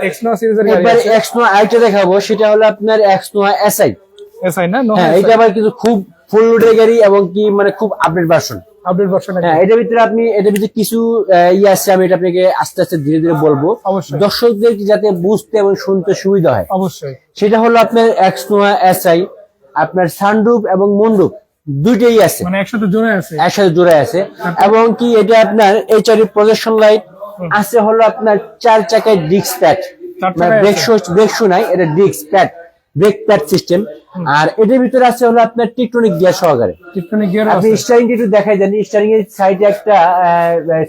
এক্সনো সিরিজের গাড়ি এবার আছে, এক্সনো আইটা দেখাবো, সেটা হলো আপনার এক্সনো এসআই। এসআই না? হ্যাঁ এটা আবার কিন্তু খুব ফুল লোডের গাড়ি এবং কি মানে খুব আপডেট ভার্সন। Update version. হ্যাঁ এটার ভিতরে কিছু ইয়ে আছে, আমি এটা আপনাকে আস্তে আস্তে ধীরে ধীরে বলবো অবশ্যই। দর্শকদের যাতে বুঝতে এবং শুনতে সুবিধা হয়। অবশ্যই। সেটা হলো আপনার এক্সনো এসআই, আপনার সানরুফ এবং মুনরুফ দুইটাই আছে, মানে একসাথে জোড়া আছে। একসাথে জোড়া আছে। এবং কি এটা আপনার এইচআরই প্রজেকশন লাইট আছে, হলো আপনার 4 চাকায় ডিস্ক প্যাড, 4 মানে চাকায় ব্রেক শু নাই, এটা disc pad, brake pad system. আর এটার ভিতরে আছে হলো আপনার টিকটনিক গিয়ার সহকারে। টিকটনিক গিয়ার আপনি আছে। স্টারিং একটু দেখাই দেন, স্টারিং এর সাইডে একটা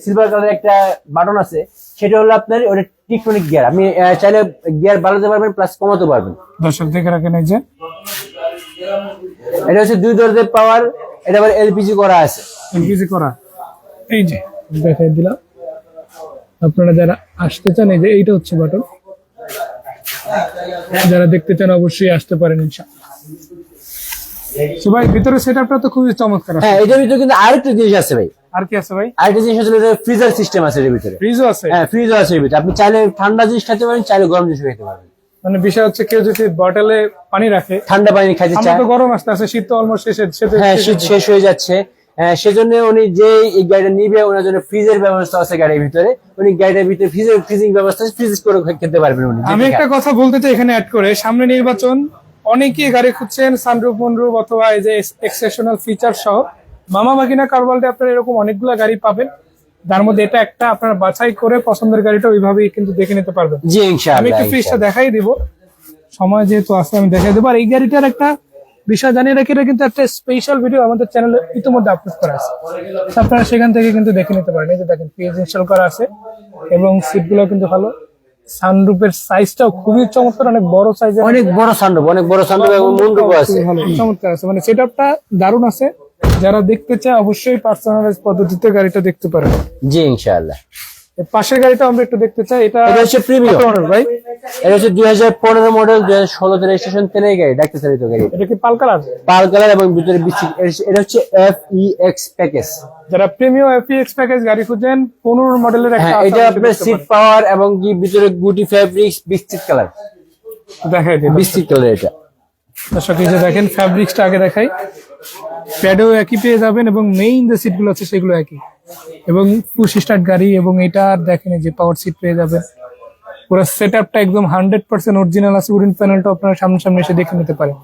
সিলভার কালার একটা বাটন আছে, সেটা হলো আপনার ওটা টিকটনিক গিয়ার। আপনি চাইলে গিয়ার বাড়াতে পারবেন প্লাস কমাতে পারবেন। দর্শক দেখে রাখেন, এই যে এটা হচ্ছে 2 দরজার পাওয়ার, এটা আবার এলপিজি করা আছে। এলপিজি করা। এই যে দেখাই দিলাম, আপনারা যারা আসতে চান এই যে এইটা হচ্ছে বাটন, যারা দেখতে চান অবশ্যই আসতে পারেন ইনশাআল্লাহ। তো ভাই ভিতরে সেটআপটা তো খুবই চমৎকার আছে। হ্যাঁ এটার ভিতরে কিন্তু আরেকটা জিনিস আছে ভাই, আর কি আছে ভাই? আরেকটা জিনিস হচ্ছে ফ্রিজার সিস্টেম আছে এর ভিতরে। ফ্রিজও আছে। হ্যাঁ ফ্রিজও আছে এর ভিতরে, আপনি চাইলে ঠান্ডা জিনিস খেতে পারেন, চাইলে গরম জিনিস খেতে পারবেন। মানে বিষয় হচ্ছে কেউ যদি বটলে পানি রাখে, ঠান্ডা পানি খাইতে আমরা চায়, তো গরম আসতে আছে, শীত তো অলমোস্ট হ্যাঁ শীত শেষ হয়ে যাচ্ছে, সেজন্য উনি যে এই গাড়িটা নিবে ওনার জন্য ফ্রিজের ব্যবস্থা আছে গাড়ির ভিতরে, উনি গাড়ির ভিতরে ফ্রিজিং ব্যবস্থা আছে, ফ্রিজ করে খেতে পারবেন উনি। আমি একটা কথা বলতে চাই এখানে অ্যাড করে, সামনে নির্বাচন, অনেকেই গাড়ি খুঁজছেন সানরুফ মনরুফ অথবা এই যে এক্সেপশনাল ফিচার সহ। মামা বাগিনা কার ওয়ার্ল্ডে আপনারা এরকম অনেকগুলো গাড়ি পাবেন, যার মধ্যে এটা একটা, আপনারা বাছাই করে পছন্দের গাড়িটা ওইভাবেই কিন্তু দেখে নিতে পারবেন। জি আমি ইনশাআল্লাহ, একটু ফ্রিজটা দেখাই দিব, সময় যেহেতু আছে আমি দেখাই দেবো। আর এই গাড়িটার একটা বিষয় জানিয়ে রাখি, এটা কিন্তু একটা স্পেশাল ভিডিও আমাদের চ্যানেলে ইতিমধ্যে আপলোড করা আছে, তো আপনারা সেখান থেকে কিন্তু দেখে নিতে পারেন। এই যে দেখেন পেজ ইনস্টল করা আছে এবং সিটগুলো কিন্তু ভালো, সানরুফের সাইজটাও খুবই চমৎকার, অনেক বড় সাইজের, অনেক বড় সানরুফ এবং মুন্ডুপ আছে, ভালো চমৎকার আছে, মানে সেটআপটা দারুণ আছে। যারা দেখতে চায় অবশ্যই পার্সোনালাইজ পদ্ধতিতে গাড়িটা দেখতে পারেন। জি ইনশাআল্লাহ। এর পাশের গাড়িটা আমরা একটু দেখতে চাই, এটা এটা হচ্ছে প্রিমিয়াম কত মডেল ভাই? এটা হচ্ছে 2015 মডেল, 2016 তে রেজিস্ট্রেশন, তেলের গাড়ি, ডাক্তার চালিত গাড়ি, এটা কি পাল কালার? পাল কালার এবং ভিতরে বিস্কিট। এটা হচ্ছে FEX প্যাকেজ। যারা প্রিমিয়াম FEX প্যাকেজ গাড়ি খুঁজেন 15 মডেলের একটা হ্যাঁ, এটা আপনার সিট পাওয়ার এবং কি ভিতরে গুটি ফ্যাব্রিক্স বিস্কিট কালার, দেখাই দিন বিস্কিট কালার এটা। দর্শক এই যে দেখেন ফ্যাব্রিক্সটা আগে দেখাই, প্যাডও একই পেয়ে যাবেন এবং মেইন যে সিটগুলো আছে সেগুলো একই, এবং পুশ স্টার্ট গাড়ি, এবং এটা দেখেন এই যে পাওয়ার সিট পেয়ে যাবেন। পুরো সেটআপটা একদম 100% অরিজিনাল আছে, উডেন প্যানেলটা আপনারা সামনে এসে দেখে নিতে পারেন।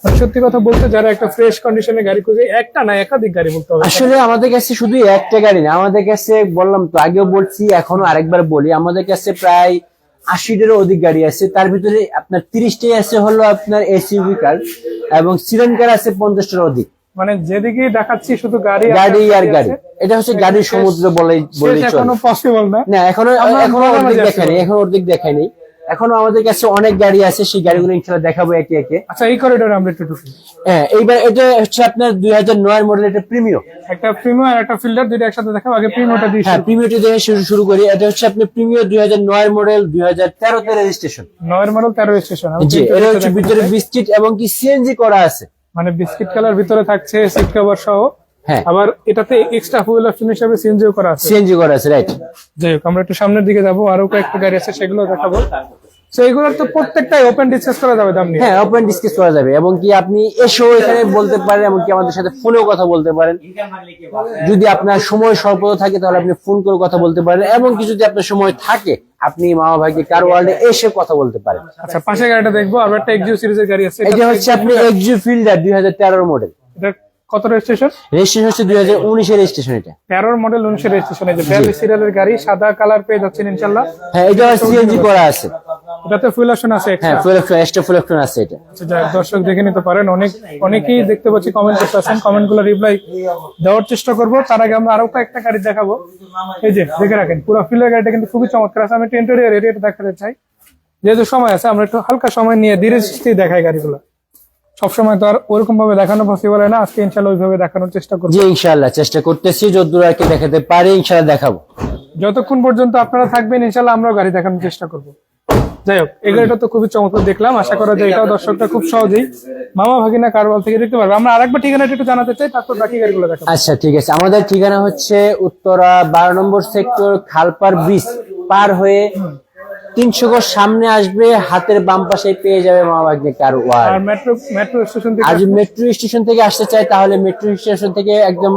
আর সত্যি কথা বলতে যারা একটা ফ্রেশ কন্ডিশনে গাড়ি খুঁজে, একটা না একাধিক গাড়ি বলতে হবে, আসলে আমাদের কাছে শুধু একটা গাড়ি না, আমাদের কাছে বললাম তো, আগেও বলছি এখনো আরেকবার বলি, আমাদের কাছে প্রায় 80টারও অধিক গাড়ি আছে। তার ভিতরে আপনার 30টাই আছে হলো আপনার SUV কার, এবং সিডান কার আছে 50টার অধিক। মানে যেদিকে দেখাচ্ছি শুধু গাড়ি গাড়ি আর গাড়ি, এটা হচ্ছে গাড়ির সমুদ্র বলেই চলে। এখনো পসিবল না, না এখনো অর্ধেক দেখায়নি, অর্ধেক দেখায়নি, এখনো আমাদের কাছে অনেক গাড়ি আছে, সেই গাড়িগুলো ইনশাআল্লাহ দেখাবো একে একে। আচ্ছা এই করিডোরে আমরা একটু ঢুকি। হ্যাঁ, এইবার এটা হচ্ছে আপনার 2009 মডেল, এটা প্রিমিয়াম। একটা প্রিমিয়াম আর একটা ফিল্ডার, দুইটা একসাথে দেখাবো, আগে প্রিমিয়ামটা দিই। হ্যাঁ, প্রিমিয়ামটা দিয়ে শুরু করি। এটা হচ্ছে আপনি প্রিমিয়াম 2009 মডেল, 2013 তে রেজিস্ট্রেশন। 9 model 13 registration. জি, এটা হচ্ছে ভিতরে বিস্কিট এবং কি সিএনজি করা আছে, মানে বিস্কিট কালার ভিতরে থাকছে, সিট কভার সহ। হ্যাঁ, আবার এটাতে এক্সট্রা ফুয়েল অপশন হিসেবে সিএনজিও করা আছে। সিএনজি করা আছে, রাইট। যাই হোক আমরা একটু সামনের দিকে যাবো, আরো কয়েকটা গাড়ি আছে সেগুলো দেখাবো। তো এগুলোর তো প্রত্যেকটাই ওপেন ডিসকাস করা যাবে দাম নিয়ে। হ্যাঁ, ওপেন ডিসকাস করা যাবে, এবং কি আপনি এসেও এখানে বলতে পারেন, এমনকি আমাদের সাথে ফোনেও কথা বলতে পারেন। যদি আপনার সময় স্বল্পতা থাকে তাহলে আপনি ফোন করে কথা বলতে পারেন, এবং কি যদি আপনার সময় থাকে আপনি মামা ভাইকে কার ওয়ার্ল্ডে এসে কথা বলতে পারেন। আচ্ছা পাশের গাড়িটা দেখবো, আবার একটা এক্সিও সিরিজের গাড়ি আছে, এটা হচ্ছে আপনি এক্সিও ফিল্ডার 2013 মডেল, এটা কত রেজিস্ট্রেশন? রেজিস্ট্রেশন হচ্ছে 2019 এর রেজিস্ট্রেশন। এটা 13 মডেল 19 রেজিস্ট্রেশন। এই যে 42 সিরিয়ালের গাড়ি, সাদা কালার পেয়ে যাচ্ছেন ইনশাআল্লাহ। হ্যাঁ, এটা সিএনজি করা আছে, এটাতে ফুয়েল অপশন আছে হ্যাঁ extra। Full option, extra full option আছে এটা। আচ্ছা, যাক, দর্শক দেখে নিতে পারেন। অনেকেই দেখতে পাচ্ছি কমেন্ট করতেছেন, কমেন্ট গুলো রিপ্লাই দেওয়ার চেষ্টা করবো। তার আগে আমরা আরো কয়েকটা গাড়ি দেখাবো। এই যে দেখে রাখেন, পুরো ফিল্ডের গাড়িটা কিন্তু খুবই চমৎকার আছে। আমি একটু ইন্টেরিয়র এরিয়াটা দেখাতে চাই, যেহেতু সময় আছে আমরা একটু হালকা সময় নিয়ে ধীরে সুস্থে দেখাই গাড়িগুলো। সবসময় তো আর ওরকম ভাবে দেখানো পসিবল হয় না, আজকে ইনশাল্লাহ ওইভাবে দেখানোর চেষ্টা করবো। জি ইনশাআল্লাহ চেষ্টা করতেছি, যতদূর আর কি দেখাতে পারি ইনশাআল্লাহ দেখাবো। যতক্ষণ পর্যন্ত আপনারা থাকবেন ইনশাল্লাহ আমরাও গাড়ি দেখানোর চেষ্টা করবো। যাই হোক, এই গাড়িটা তো খুবই চমৎকার দেখলাম, আশা করা যায় এটাও দর্শকটা খুব সহজেই মামা ভাগিনা কার ওয়ার্ল্ড থেকে দেখতে পারবে। আমরা আরেকবার ঠিকানাটা একটু জানাতে চাই, তারপর বাকি গাড়িগুলো দেখাবো। আচ্ছা ঠিক আছে, আমাদের ঠিকানা হচ্ছে উত্তরা 12 নম্বর সেক্টর, খালপার ব্রিজ পার হয়ে 300 গজ সামনে আসবে, হাতের বাম পাশে পেয়ে যাবে মামা ভাগ্নে কার আর ওয়ার্ল্ড। মেট্রো স্টেশন থেকে আর যদি মেট্রো স্টেশন থেকে আসতে চাই তাহলে মেট্রো স্টেশন থেকে একদম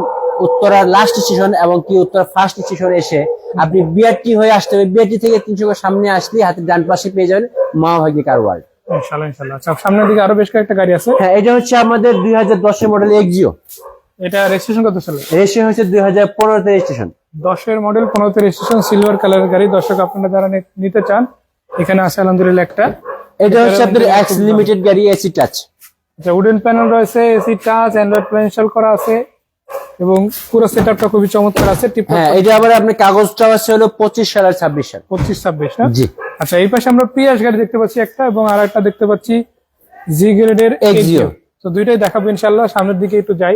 উত্তরার লাস্ট স্টেশন এবং কি উত্তরা ফার্স্ট স্টেশন এসে আপনি বিআরটি হয়ে আসতে হবে। বিআরটি থেকে 300 গজ সামনে আসলে হাতের ডান পাশে পেয়ে যাবেন মামা ভাগ্নে কার ওয়ার্ল্ড। ইনশাআল্লাহ ইনশাআল্লাহ। আচ্ছা সামনের দিকে আরো বেশ কয়েকটা গাড়ি আছে। হ্যাঁ, এটা হচ্ছে আমাদের 2010 মডেল এক্সিও। এটা রেজিস্ট্রেশন কত সালে? রেজিস্ট্রেশন হচ্ছে 2015 তে রেজিস্ট্রেশন। 10 মডেল 15 রেজিস্ট্রেশন, সিলভার কালারের গাড়ি। দর্শক আপনারা যারা নিতে চান এখানে আছে আলহামদুলিল্লাহ একটা। এটা হচ্ছে আপনার এক্স লিমিটেড গাড়ি, এসি টাচ। আচ্ছা, উডেন প্যানেল রয়েছে, AC touch, Android play install করা আছে এবং পুরো সেটআপটা খুবই চমৎকার আছে। হ্যাঁ, এটা আবার আপনার কাগজটা আছে হলো 25 সাল আর 26 সাল। 25-26 না? জি। আচ্ছা, এই পাশে আমরা প্রিয়াস গাড়ি দেখতে পাচ্ছি একটা, এবং আর একটা দেখতে পাচ্ছি জি গ্রেডের এক্সিও। তো দুইটাই দেখাবো ইনশাআল্লাহ। সামনের দিকে একটু যাই,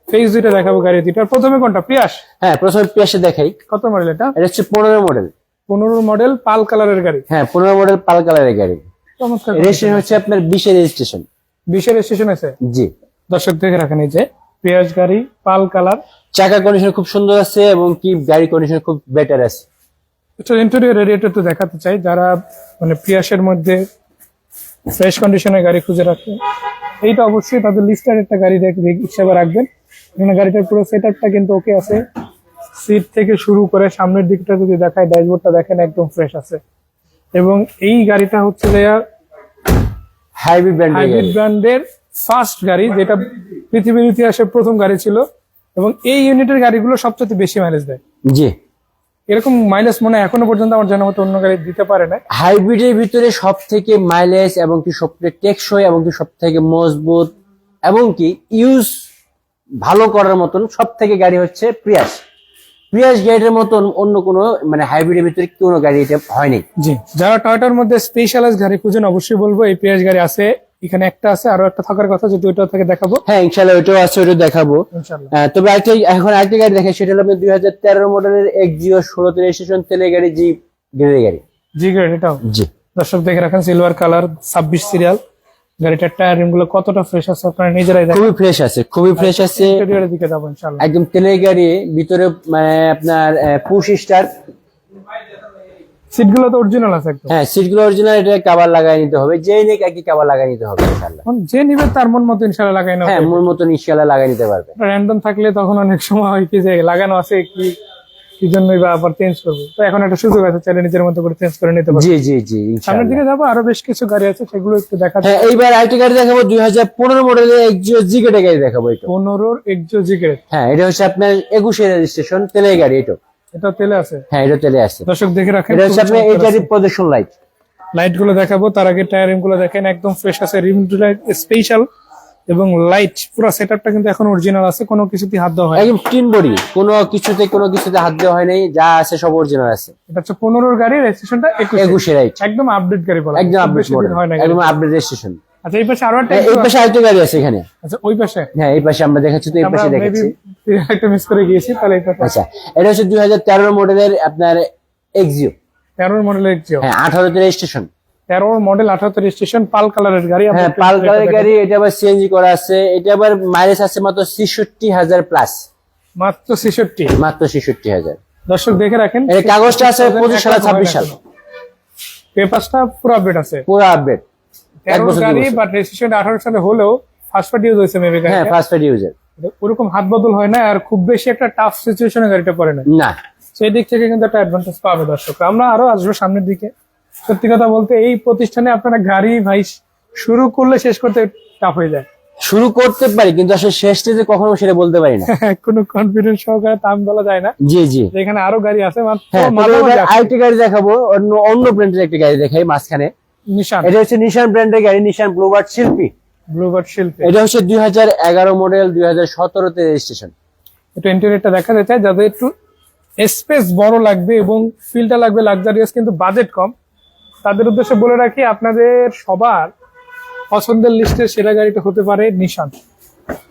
ফেস দুইটা দেখাবো গাড়ি দুইটা। প্রথমে কোনটা? প্রিয়াস। হ্যাঁ, প্রথমে পিয়াসে দেখাই। কত মডেল এটা? এটা হচ্ছে 15 মডেল। 15 মডেল পাল কালারের গাড়ি। হ্যাঁ, 15 মডেল পাল কালারের গাড়ি। চমৎকার। রেজিস্ট্রেশন হচ্ছে আপনার 20 এর রেজিস্ট্রেশন। 20 এর রেজিস্ট্রেশন আছে। জি। দর্শক দেখে রাখেন, এই যে প্রিয়াস গাড়ি, পাল কালার। চাকা কন্ডিশন খুব সুন্দর আছে এবং কি গাড়ি কন্ডিশন খুব বেটার আছে। একটু ইন্টেরিয়র এরিয়াটা একটু দেখাতে চাই, যারা মানে প্রিয়াসের মধ্যে ফ্রেশ কন্ডিশনের গাড়ি খুঁজে রাখবেন, এইটা অবশ্যই তাদের লিস্টের একটা গাড়ি হিসেবে রাখবেন। এখানে গাড়িটার পুরো সেট আপটা কিন্তু ওকে আছে, সিট থেকে শুরু করে সামনের দিকটা যদি দেখায়, ড্যাশবোর্ডটা দেখেন একদম ফ্রেশ আছে। এবং এই গাড়িটা হচ্ছে হাইব্রিড হাইব্রিড ব্র্যান্ডের ফার্স্ট গাড়ি, যেটা পৃথিবীর ইতিহাসে প্রথম গাড়ি ছিল, এবং এই ইউনিটের গাড়িগুলো সবচেয়ে বেশি মাইলেজ দেয়। জি, এরকম মাইলেজ মনে হয় এখনো পর্যন্ত আমার জানা মতো অন্য গাড়ি দিতে পারে না। হাইব্রিডের ভিতরে সব থেকে মাইলেজ এবং কি সব থেকে টেকসই এবং কি সব থেকে মজবুত এবং কি ইউজ ভালো করার মতন সব থেকে গাড়ি হচ্ছে প্রিয়াস। প্রিয়াস গাড়ির মতন অন্য কোনো মানে হাইব্রিডের ভিতরে কোনো গাড়ি এটা হয়নি। জি, যারা টয়োটার মধ্যে স্পেশালাইজ গাড়ি খুঁজেন অবশ্যই বলবো এই পিয়াস গাড়ি আছে, এখানে একটা আছে, আরো একটা থাকার কথা, যদি ওইটাও থেকে দেখাবো। হ্যাঁ ইনশাল্লাহ ওইটাও আছে, ওইটাও দেখাবো ইনশাআল্লাহ। তবে এখন আরেকটা গাড়ি দেখে, সেটা হলো 2013 মডেলের এক্সিও 16 রেজিস্ট্রেশন তেলের গাড়ি, জি গ্রেডের গাড়ি। জি গ্রেড এটাও। জি দর্শক দেখে রাখেন, সিলভার কালার, 26 সিরিয়াল। গাড়িটার টায়ার রিম গুলো কতটা ফ্রেশ আছে আপনারা নিজেরাই দেখেন। খুবই ফ্রেশ আছে, খুবই ফ্রেশ আছে। ইন্টেরিয়রের দিকে যাবো ইনশাআল্লাহ। একদম তেলের গাড়ি, ভিতরে মানে আপনার পুশ স্টার। সিট গুলো তো অরিজিনাল আছে একদম। হ্যাঁ সিট গুলো অরিজিনাল, এটা কভার লাগাই নিতে হবে, যেই নিক একই কভার লাগাই নিতে হবে ইনশাআল্লাহ। এখন যে নিবে তার মন মতো ইনশাআল্লাহ লাগাই না। হ্যাঁ মন মতন ইনশাআল্লাহ লাগাই নিতে পারবে। র্যান্ডম থাকলে তখন অনেক সময় হয় কি যে লাগানো আছে কি জন্যই বা আবার চেঞ্জ করবো, তো এখন একটা সুযোগ আছে, চাইলে নিজের মতো করে চেঞ্জ করে নিতে পারবে। জি জি জি সামনের ইনশাআল্লাহ। দিকে যাবো, আরো বেশ কিছু গাড়ি আছে, সেগুলো একটু দেখা। হ্যাঁ এইবার আরেকটা গাড়ি দেখাবো, 2015 মডেলের এক্সিও জি গ্রেডের গাড়ি দেখাবো। এটা 15 এক্সো জি গ্রেড। হ্যাঁ এটা হচ্ছে আপনার 21 রেজিস্ট্রেশন তেলের গাড়ি। এটা তেলে আছে। হ্যাঁ এটা তেলে আছে। দর্শক দেখে রাখেন, এটা হচ্ছে আপনার এইটারই প্রদর্শন লাইট। লাইট গুলো দেখাবো, তার আগে টায়ার রিম গুলো দেখেন একদম ফ্রেশ আছে, রিম লাইট স্পেশাল, এবং লাইট পুরো সেটআপটা কিন্তু এখন অরিজিনাল আছে, কোনো কিছুতে হাত দেওয়া হয় একদম টিন বডি, কোনো কিছুতে হাত দেওয়া হয় নাই, যা আছে সব অরিজিনাল আছে। এটা হচ্ছে 15 গাড়ি, রেজিস্ট্রেশনটা 21 রাইট, একদম আপডেট গাড়ি বলা একদম খুব আপডেট বেশি দিন মডেল, হয় না। একদম আপডেট রেজিস্ট্রেশন। আচ্ছা এই পাশে আরো একটা, এই পাশে আরেকটা গাড়ি আছে এখানে। আচ্ছা ওই পাশে, হ্যাঁ এই পাশে আমরা দেখাচ্ছি, তো এই পাশে দেখাচ্ছি। একটা মিস করে গিয়েছি, তাহলে এই পাশে। আচ্ছা এটা হচ্ছে 2013 মডেলের আপনার এক্সিও। 13 model Axio. হ্যাঁ 18 তে রেজিস্ট্রেশন। 13 মডেল 18 রেজিস্ট্রেশন, পাল কালারের গাড়ি। হ্যাঁ পাল কালারের গাড়ি, এটা আবার সিএনজি করা আছে। এটা আবার মাইলেজ আছে মাত্র 66,000 প্লাস, মাত্র 66। মাত্র 66,000। দর্শক দেখে রাখেন, এর কাগজটা আছে 25 সাল 26 সাল, পেপারসটা পুরো আপডেট আছে, পুরো আপডেট। 13 গাড়ি বাট রেজিস্ট্রেশন 18 সালে হলেও ফার্স্ট পার্টি ইউজ হয়েছে মেবি গাড়ি। হ্যাঁ ফার্স্ট পার্টি ইউজার, ওরকম হাত বদল হয় না, আর খুব বেশি একটা টাফ সিচুয়েশনে গাড়িটা পড়ে না। না সেই দিক থেকে কিন্তু একটা অ্যাডভান্টেজ পাবে দর্শক। আমরা আরো আসবো সামনের দিকে। সত্যি কথা বলতে এই প্রতিষ্ঠানে আপনারা গাড়ি ভাই শুরু করলে শেষ করতে টাফ হয়ে যায়। শুরু করতে পারি কিন্তু আসলে শেষ স্টেজে কখনো সেটা বলতে পারি না। কোনো কনফিডেন্স সহকারে দাম বলা যায় না। জি জি। এখানে আরো গাড়ি আছে, হ্যাঁ আরেকটি গাড়ি দেখাবো, অন্য ব্র্যান্ডের একটি গাড়ি দেখাই মাঝখানে। নিশান, এটা হচ্ছে নিশান ব্র্যান্ডের গাড়ি, নিশান ব্লুবার্ড শিল্পী। ব্লুবার্ড শিল্পী। এটা হচ্ছে 2011 মডেল, 2017 তে রেজিস্ট্রেশন। একটু ইন্টেরিয়রটা দেখা যাচ্ছে, যাদের একটু স্পেস বড় লাগবে এবং ফিলটা লাগবে লাক্সারিয়াস কিন্তু বাজেট কম, তাদের উদ্দেশ্যে বলে রাখি আপনাদের সবার পছন্দের লিস্টের সেরা গাড়িটা হতে পারে নিশান।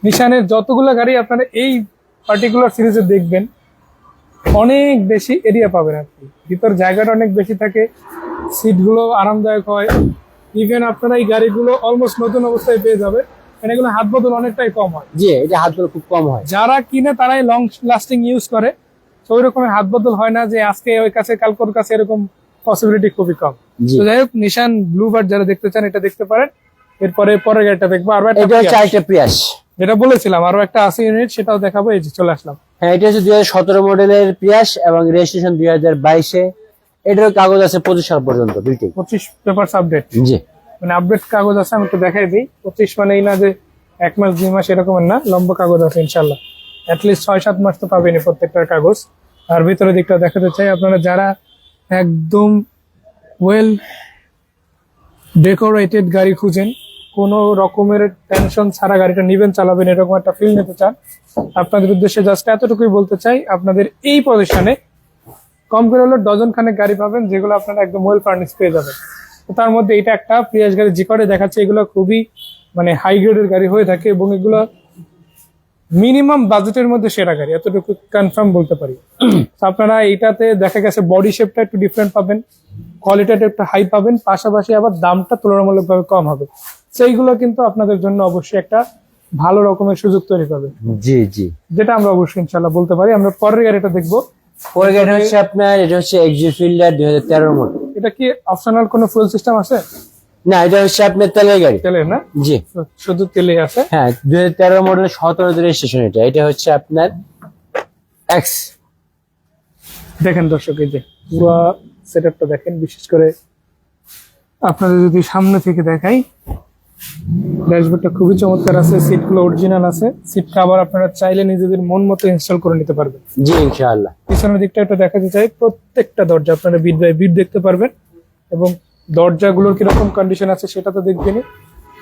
নিশানের যতগুলো গাড়ি আপনারা এই পার্টিকুলার সিরিজে দেখবেন, অনেক বেশি এরিয়া পাবেন আর কি, ভিতর জায়গাটা অনেক বেশি থাকে, সিটগুলো আরামদায়ক হয়। ইভেন আপনারা এই গাড়িগুলো অলমোস্ট নতুন অবস্থায় পেয়ে যাবে, এগুলো হাত বদল অনেকটাই কম হয়। জি এটা হাত বদল খুব কম হয়, যারা কিনে তারাই লং লাস্টিং ইউজ করে, তো ওই রকমের হাত বদল হয় না যে আজকে ওই কাছে কালকের কাছে, এরকম পসিবিলিটি খুবই কম। তো যাই হোক, নিশান ব্লুবার্ড যারা দেখতে চান এটা দেখতে পারেন। এরপরে পরের গাড়িটা দেখবো, আরো একটা এটা হচ্ছে আরেকটা প্রিয়াস, যেটা বলেছিলাম আরো একটা আছে ইউনিট, সেটাও দেখাবো। এই যে চলে আসলাম। হ্যাঁ এটা হচ্ছে 2017 মডেলের প্রিয়াস এবং রেজিস্ট্রেশন 2022-এ। এটার কাগজ আছে 25 সাল পর্যন্ত দুইটাই। 25 পেপারস আপডেট, জি মানে আপডেট কাগজ আছে। আমি একটু দেখাই দিই, 25 মানে এই না যে 1 মাস 2 মাস এরকমের না, লম্বা কাগজ আছে ইনশাল্লাহ। অ্যাটলিস্ট 6-7 মাস তো পাবেনি প্রত্যেকটার কাগজ। আর ভিতরে দিকটা দেখাতে চাই, আপনারা যারা একদম ওয়েল ডেকোরেটেড গাড়ি খুঁজেন, কোনো রকমের টেনশন ছাড়া গাড়িটা নিবেন চালাবেন, এরকম একটা ফিল নিতে চান, আপনাদের উদ্দেশ্যে জাস্ট এতটুকুই বলতে চাই, আপনাদের এই পজিশনে কম করে হলো ডজন খানেক গাড়ি পাবেন, যেগুলো আপনারা একদম ওয়েল ফার্নিশ পেয়ে যাবেন। তো তার মধ্যে এটা একটা প্রিয়াস গাড়ি জিকরে দেখাচ্ছে, এগুলো খুবই মানে হাই গ্রেডের গাড়ি হয়ে থাকে, এবং এগুলো মিনিমাম বাজেটের মধ্যে সেরা গাড়ি, এতটুকু কনফার্ম বলতে পারি। তো আপনারা এইটাতে দেখা গেছে বডি শেপটা একটু ডিফারেন্ট পাবেন, কোয়ালিটিটা একটু হাই পাবেন, পাশাপাশি আবার দামটা তুলনামূলকভাবে কম হবে। সেইগুলো কিন্তু আপনাদের জন্য অবশ্যই একটা ভালো রকমের সুযোগ তৈরি করবে। জি জি, যেটা আমরা অবশ্যই ইনশাল্লাহ বলতে পারি। আমরা পরের গাড়িটা দেখবো। পরের গাড়ি হচ্ছে আপনার, এটা হচ্ছে এক্সিও ফিল্ডার 2013 মডেল। এটা কি অপশনাল কোনো ফুয়েল সিস্টেম আছে? না, এটা হচ্ছে আপনার তেলের গাড়ি। তেলের না? জি, শুধু তেলে আছে। হ্যাঁ, 2013 মডেল 17 রেজিস্ট্রেশন এটা। এটা হচ্ছে আপনার এক্স। দেখেন দর্শক, এই যে পুরো সেটআপটা দেখেন, বিশেষ করে আপনাদের যদি সামনে থেকে দেখাই, ড্যাশবোর্ডটা খুবই চমৎকার আছে, সিটগুলো অরিজিনাল আছে, সিট কভার আপনারা চাইলে নিজেদের মন মতো ইনস্টল করে নিতে পারবেন। জি ইনশাআল্লাহ। পিছনের দিকটা একটু দেখাতে চাই, প্রত্যেকটা দরজা আপনারা বিট বাই বিট দেখতে পারবেন, এবং দরজাগুলোর কিরকম কন্ডিশন আছে সেটা তো দেখবেনই।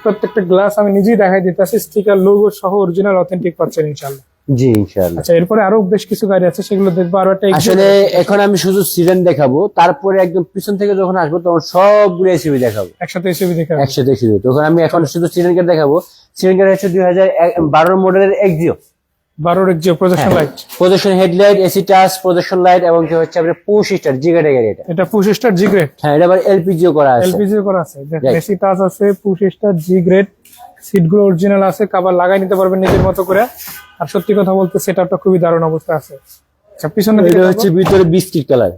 প্রত্যেকটা গ্লাস আমি নিজেই দেখাই দিতেছি, স্টিকার লোগো সহ অরিজিনাল অথেন্টিক পাচ্ছেন ইনশাআল্লাহ। জি ইনশাআল্লাহ। আচ্ছা, এরপরে আরো বেশ কিছু গাড়ি আছে, সেগুলো দেখবো। আরো একটা আসলে এখন আমি শুধু সিডান দেখাবো, তারপরে একদম পিছন থেকে যখন আসবো তখন সবগুলো এসইউভি দেখাবো, একসাথে এসে দেখা একসাথে এসইউভি। তখন আমি এখন শুধু সিডান গাড়ি দেখাবো। সিডান গাড়ি হচ্ছে 2012 মডেলের Axio. 12 Axio projection light, projection headlight, AC touch, projection light, এবং কি হচ্ছে আপনার পুশ স্টার জি গাড়ি গাড়ি এটা। এটা পুশ স্টার জি গ্রেড। হ্যাঁ, এটা আবার এলপিজিও করা আছে। এলপিজিও করা আছে, Right. এসি টাচ আছে, পুশ স্টার জি গ্রেড, সিটগুলো অরিজিনাল আছে, কভার লাগাই নিতে পারবেন নিজের মতো করে। আর সত্যি কথা বলতে সেটআপটা খুবই দারুণ অবস্থা আছে। আচ্ছা, পিছনের দিকে এটা হচ্ছে ভিতরে বিস্কিট কালার।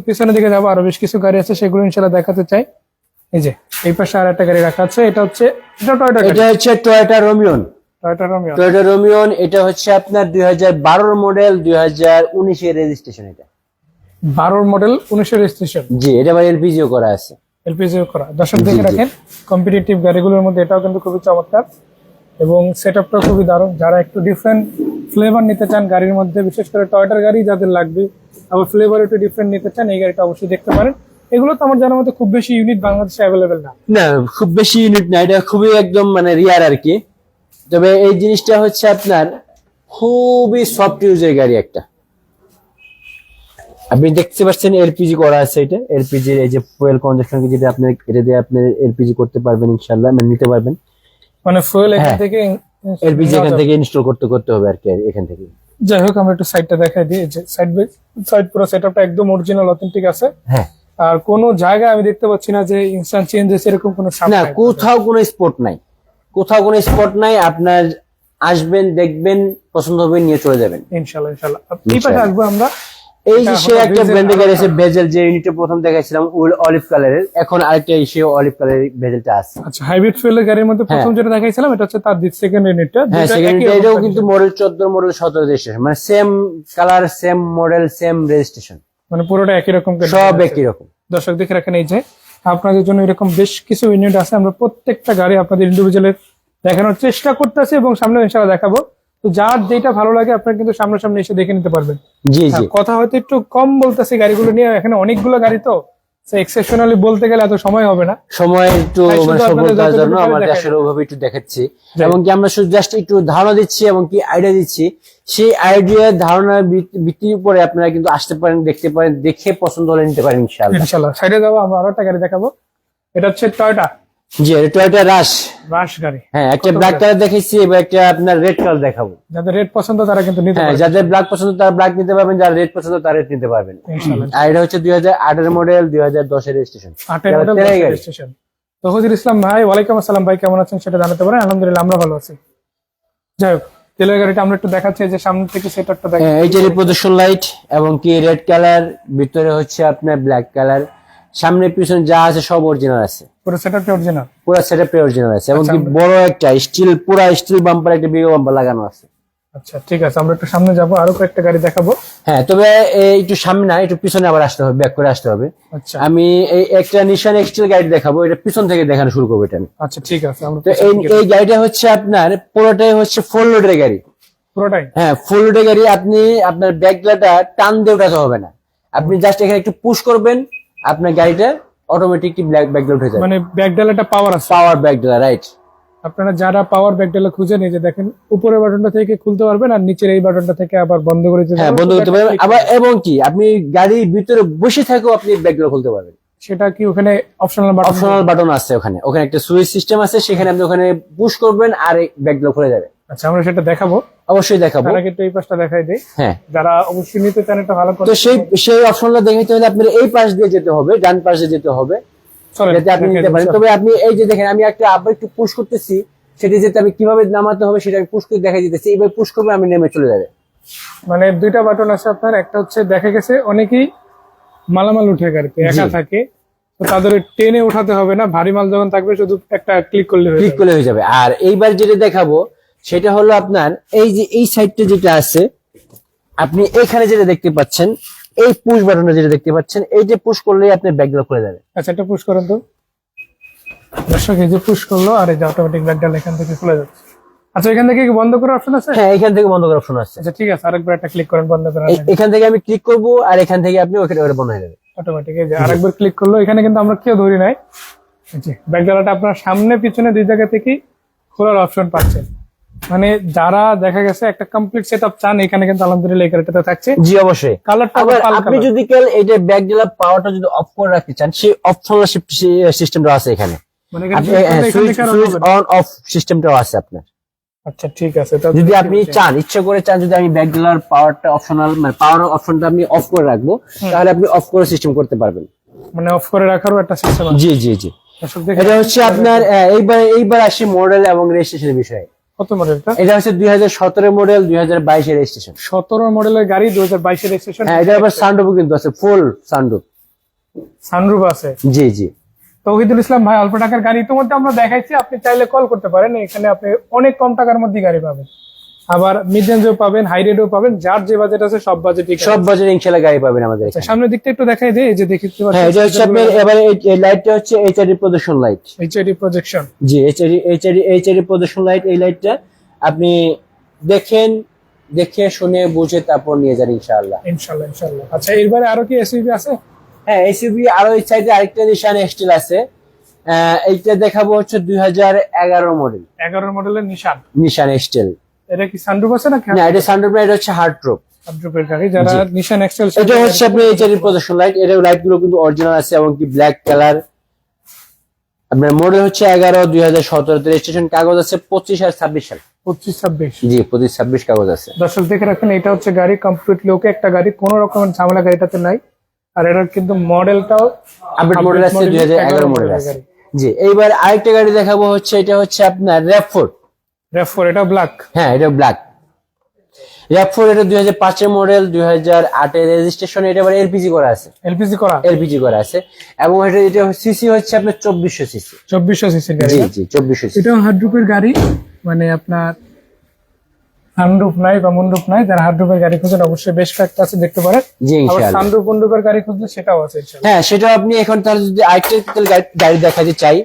পিছনের দিকে যাবো, আরো বেশ কিছু গাড়ি আছে, সেগুলো ইনশাআল্লাহ দেখাতে চাই। এই যে এই পাশে আর একটা গাড়ি রাখা আছে, এটা হচ্ছে টয়োটা। এটা হচ্ছে Toyota Rumion. Toyota Romeo. Toyota Rumion, এটা হচ্ছে আপনার 2012 মডেল, 2019 এর রেজিস্ট্রেশন এটা। 12 মডেল 19 রেজিস্ট্রেশন। জি, এটা আবার এলপিজিও করা আছে। এলপিজিও করা। দর্শক জি, দেখে জি। রাখেন, কম্পিটিটিভ গাড়িগুলোর মধ্যে এটাও কিন্তু খুবই চমৎকার, এবং সেটআপটা খুবই দারুণ। যারা একটু ডিফারেন্ট ফ্লেভার নিতে চান গাড়ির মধ্যে, বিশেষ করে টয়োটার গাড়ি যাদের লাগবে, আবার ফ্লেভার একটু ডিফারেন্ট নিতে চান, এই গাড়িটা অবশ্যই দেখতে পারেন। এগুলো তো আমার জানার মতো খুব বেশি ইউনিট বাংলাদেশে অ্যাভেলেবেল না। না, খুব বেশি ইউনিট না, এটা খুবই একদম মানে রিয়ার আর কি। তবে এই জিনিসটা হচ্ছে আপনার খুবই সফট ইউজের গাড়ি একটা। আপনি দেখতে পাচ্ছেন এলপিজি করা আছে, এটা এলপিজি, এই যে ফুয়েল কনজাম্পশন, যেটা আপনি এটা দিয়ে আপনি এলপিজি করতে পারবেন ইনশাআল্লাহ, মানে নিতে পারবেন। মানে ফুয়েল এখান হ্যাঁ। থেকে এলপিজি এখান থেকে ইনস্টল করতে হবে আর কি, এখান থেকে। যাই হোক, আমরা একটু সাইডটা দেখাই দিই। এই যে সাইড পুরো সেটআপটা একদম অরিজিনাল অথেন্টিক আছে। হ্যাঁ, আর কোনো জায়গায় আমি দেখতে পাচ্ছি না যে ইনস্ট্যান্ট চেঞ্জ হয়েছে, এরকম কোনো না, কোথাও কোনো স্পট নাই, কোথাও কোনো স্পট নাই। আপনার আসবেন, দেখবেন, পছন্দ হবে, নিয়ে চলে যাবেন ইনশাআল্লাহ। এই পাশে আসবো আমরা। এই যে এটা সে হলো একটা বেজেল ব্র্যান্ডের গাড়ি আছে আরেকটা। বেজেল, যে ইউনিটে প্রথম দেখাইছিলাম অলিভ কালারের, এখন আরেকটা এসে অলিভ কালারের বেজেলটা আছে। আচ্ছা, হাইব্রিড ফুয়েলের গাড়ির মধ্যে প্রথম যেটা দেখাইছিলাম এটা হচ্ছে তার সেকেন্ড ইউনিটটা। হ্যাঁ, সেকেন্ড এটাও কিন্তু মডেল 14 মডেল 17 রেজিস্ট্রেশন, মানে same colour, same model, same registration, মানে পুরোটা একই রকম condition সব আছে। একই রকম। দর্শক দেখে রাখেন, এই যে আপনাদের জন্য এরকম বেশ কিছু ইউনিট আছে। আমরা প্রত্যেকটা গাড়ি আপনাদের ইন্ডিভিজুয়ালের দেখানোর চেষ্টা করতেছি, এবং সামনে ইনশাআল্লাহ দেখাবো। তো যার যেটা ভালো লাগে আপনারা কিন্তু সামনাসামনি এসে দেখে নিতে পারবেন। জি জি। হ্যাঁ, কথা হয়তো একটু কম বলতেছি গাড়িগুলো নিয়ে, এখানে অনেকগুলো গাড়ি, তো এক্সেপশনালি বলতে গেলে এত সময় হবে না। সময় একটু তাই শুধু মানে আপনাদের সফলতার যতটুকু জন্য পারি আমরা দেখাই আসলে ওভাবে একটু দেখাচ্ছি, যাই। এবং কি আমরা শুধু জাস্ট একটু ধারণা দিচ্ছি এবং কি আইডিয়া দিচ্ছি। সেই আইডিয়া ধারণার ভিত্তির উপরে আপনারা কিন্তু আসতে পারেন, দেখতে পারেন, দেখে পছন্দ হলে নিতে পারেন ইনশাআল্লাহ। ইনশাআল্লাহ। সাইডে যাবো, আমরা আরো একটা গাড়ি দেখাবো। এটা হচ্ছে টয়োটা জি, এটা টয়োটা রাশ। গাড়ি। হ্যাঁ, একটা কত ব্ল্যাক করে? কালার দেখাইছি, এবার একটা আপনার রেড কালার দেখাবো। যাদের রেড পছন্দ তারা কিন্তু নিতে হ্যাঁ, পারে যাদের ব্ল্যাক পছন্দ তারা ব্ল্যাক নিতে পারবেন, যারা রেড পছন্দ তারা রেড নিতে পারবেন। ইনশাআল্লাহ। আর এটা হচ্ছে 2008 মডেল, 2010 এর রেজিস্ট্রেশন। 8 model registration. তো হুজুর ইসলাম ভাই, ওয়ালাইকুম আসসালাম ভাই, কেমন আছেন সেটা জানাতে পারেন। আলহামদুলিল্লাহ আমরা ভালো আছি। যাই হোক, তেলের গাড়িটা আমরা একটু দেখাচ্ছি, যে সামনে থেকে সেটআপটা দেখেন। এইটারই প্রদর্শন লাইট, এবং কি রেড কালার, ভিতরে হচ্ছে আপনার ব্ল্যাক কালার, সামনে পিছনে যা আছে সব অরিজিনাল আছে, পুরো সেটআপটা অরিজিনাল। পুরো সেটআপে অরিজিনাল আছে, এবং কি আচ্ছা, বড় একটা স্টিল, পুরা স্টিল বাম্পার, একটা বিগ বাম্পার লাগানো আছে। আচ্ছা ঠিক আছে, আমরা একটু সামনে যাব, আরো কয়েকটা গাড়ি দেখাবো। হ্যাঁ, তবে একটু সামনে না, একটু পিছনে আবার আসতে হবে, ব্যাক করে আসতে হবে। আচ্ছা আমি এই একটা নিশান এক্সটেল গাড়ি দেখাবো, এটা পিছন থেকে দেখানো শুরু করবো এটা আমি। আচ্ছা ঠিক আছে, আমরা তো এই গাড়িটা হচ্ছে আপনার পুরোটাই হচ্ছে ফুল লোডের গাড়ি। পুরোটাই হ্যাঁ, ফুল লোডের গাড়ি। আপনি আপনার ব্যাকলাটা টান দিয়ে উঠাতে হবে না, আপনি জাস্ট এখানে একটু পুশ করবেন, আপনার গাড়িটা অটোমেটিকলি ব্যাকলাইট হয়ে যাবে। মানে ব্যাকডালাটা পাওয়ার আছে। পাওয়ার ব্যাকলাইট, রাইট। আপনারা যারা পাওয়ার ব্যাকডালা খুঁজে নিয়ে যে দেখেন, উপরের বাটনটা থেকে খুলতে পারবেন, আর নিচের এই বাটনটা থেকে আবার বন্ধ করে দিতে হ্যাঁ, পারবেন। বন্ধ করতে পারবেন আবার, এবং কি আপনি গাড়ির ভিতরে বসে থাকেও আপনি ব্যাকলাইট খুলতে পারবেন। সেটা কি ওখানে অপশনাল বাটন? অপশনাল বাটন আছে ওখানে, ওখানে একটা সুইচ সিস্টেম আছে, সেখানে আপনি ওখানে পুশ করবেন আর ব্যাকলাইট খুলে যাবে। আচ্ছা, আমরা সেটা দেখাবো। অবশ্যই দেখাবো। তার আগে একটু এই পাশটা দেখাই দিই, হ্যাঁ, যারা অবশ্যই নিতে চান এটা ভালো করে। তো সেই অপশনটা দেখাইতে হলে আপনার এই পাশ দিয়ে যেতে হবে, ডান পাশে যেতে হবে, চলেন, যাতে আপনি নিতে পারেন। তবে আপনি এই যে দেখেন, আমি একটা আবার একটু পুশ করতেছি, সেটা যেতে আমি কিভাবে নামাতে হবে সেটা আমি পুশ করে দেখাই দিতেছি। এইভাবে পুশ করবে, আমি নেমে চলে যাবে। মানে দুইটা বাটন আছে আপনার, একটা হচ্ছে দেখা গেছে অনেকেই মালামাল উঠে গাড়িতে একা থাকে, তো তো তাদের টেনে উঠাতে হবে না, ভারী মাল যখন থাকবে শুধু একটা ক্লিক করলে হয়ে ক্লিক যাবে। করলে হয়ে যাবে। আর এইবার যেটা দেখাবো সেটা হলো আপনার এই যে এই সাইডটা যেটা আছে, আপনি এখানে যেটা দেখতে পাচ্ছেন, এই পুশ বাটনটা যেটা দেখতে পাচ্ছেন, এই যে পুশ করলেই আপনার ব্যাগগুলো খুলে যাবে। আচ্ছা, এটা পুশ করেন তো দর্শক, এই যে পুশ করলো আর এই যে অটোমেটিক ব্যাগটা এখান থেকে খুলে যাচ্ছে। আচ্ছা, এখান থেকে কি বন্ধ করার অপশন আছে? হ্যাঁ, এখান থেকে বন্ধ করার অপশন আছে। আচ্ছা ঠিক আছে, আরেকবার একটা ক্লিক করেন বন্ধ করার। এখান থেকে আমি ক্লিক করব আর এখান থেকে আপনি ওখানে ওটা বন্ধ হয়ে যাবে অটোমেটিক। এই যে আরেকবার ক্লিক করলো, এখানে কিন্তু আমরা কেউ ধরি নাই। ব্যাগ ডালাটা আপনার সামনে পিছনে দুই জায়গা থেকেই খোলার অপশন পাচ্ছেন। মানে যারা দেখা গেছে একটা কমপ্লিট সেটআপ চান, এখানে কিন্তু আলহামদুলিল্লাহ এই গাড়িটাতে থাকছে। জি অবশ্যই। কালারটা আবার আপনি যদি কেউ এই যে ব্যাগ ডেলার পাওয়ারটা যদি অফ করে রাখতে চান, সেই অপশনাল সিস্টেমটা আছে এখানে। মানে সুইচ অন অফ সিস্টেমটাও আছে আপনার। আচ্ছা ঠিক আছে, যদি আপনি চান, ইচ্ছা করে চান যদি আমি ব্যাক ডেলার পাওয়ারটা অপশনাল, মানে পাওয়ার অপশনটা আমি অফ করে রাখবো, তাহলে আপনি অফ করে সিস্টেম করতে পারবেন। মানে অফ করে রাখারও একটা সিস্টেম আছে। জি জি জি। এটা হচ্ছে আপনার এইবার আসি মডেল এবং রেজিস্ট্রেশনের বিষয়ে। কত মডেলটা? এটা হচ্ছে 2017 মডেল, 2022 এর রেজিস্ট্রেশন। 17 মডেলের গাড়ি, 2022 এর রেজিস্ট্রেশন। হ্যাঁ, এটা আবার সানরুফ কিন্তু আছে, ফুল সানরুফ। সানরুফ আছে। জি জি। তৌহিদুল ইসলাম ভাই, অল্প টাকার গাড়ি ইতিমধ্যে আমরা দেখাইছি, আপনি চাইলে কল করতে পারেন। এখানে আপনি অনেক কম টাকার মধ্যে গাড়ি পাবেন, আবার মিড রেঞ্জও পাবেন, হাই রেটও পাবেন। যার যে বাজেট আছে সব বাজেটই, সব বাজেট ইনশাআল্লাহ গাড়ি পাবেন আমাদের এখানে। সামনের দিকটা একটু দেখাই দেই, এই যে দেখতে পাচ্ছেন। হ্যাঁ, এটা হচ্ছে আপনার এবারে এই লাইটটা হচ্ছে HID projection light. HID projection. জি, এইচআইডি প্রজেকশন লাইট। এই লাইটটা আপনি দেখে শুনে বুঝে তারপর নিয়ে যান ইনশাআল্লাহ। ইনশাআল্লাহ ইনশাআল্লাহ। আচ্ছা, এরবারে আরো কি এসইউভি আছে? হ্যাঁ, এসইউভি আরো এই সাইডে আরেকটা নিশান এক্সটেল আছে। এইটা দেখাবো হচ্ছে 2011 মডেল। 11 মডেলের নিশান এক্সটেল। এটা কি সানরুফ আছে না? না, এটা সানরুফ না, এটা হচ্ছে হার্ড টপ। সানরুফের গাড়ি যারা নিশান এক্সেল। এটা হচ্ছে আপনার এইচআইডি প্রজেকশন লাইট। এর লাইট গুলো কিন্তু অরিজিনাল আছে এবং কি ব্ল্যাক কালার। আপনার মডেল হচ্ছে 11, 2017, রেজিস্ট্রেশন কাগজ আছে 25 আর 26 সাল। 25-26। জি, 25-26 কাগজ আছে। দর্শক দেখে রাখেন, এটা হচ্ছে গাড়ি কমপ্লিটলি ওকে একটা গাড়ি, কোনো রকমের ঝামেলা গাড়িটাতে নাই। আর এটার কিন্তু মডেলটাও আপডেট মডেল আছে, 2011 মডেল আছে। জি, এইবার আরেকটা গাড়ি দেখাবো হচ্ছে, এটা হচ্ছে আপনার RAV4। এটা ব্ল্যাক। হ্যাঁ, এটা ব্ল্যাক RAV4। এটা 2005 এর মডেল, 2008 এর রেজিস্ট্রেশন। এটা আবার এলপিজি করা আছে। এলপিজি করা আছে এবং এটা সিসি হচ্ছে আপনার 2400 সিসি। 2400 সিসির গাড়ি। জি জি, 2400 সিসি। এটাও হার্ডরুপের গাড়ি, মানে আপনার সানরুফ নাই বা মুনরুফ নাই, যারা হার্ডরুপের গাড়ি খুঁজেন অবশ্যই বেশ কয়েকটা আছে, দেখতে পারেন। জি, আবার ইনশাআল্লাহ। সানরুফ মুনরুফের গাড়ি খুঁজলে সেটাও আছে ইনশাআল্লাহ। হ্যাঁ, সেটা আপনি এখন তাহলে যদি আরেকটা গাড়ি দেখাতে চাই,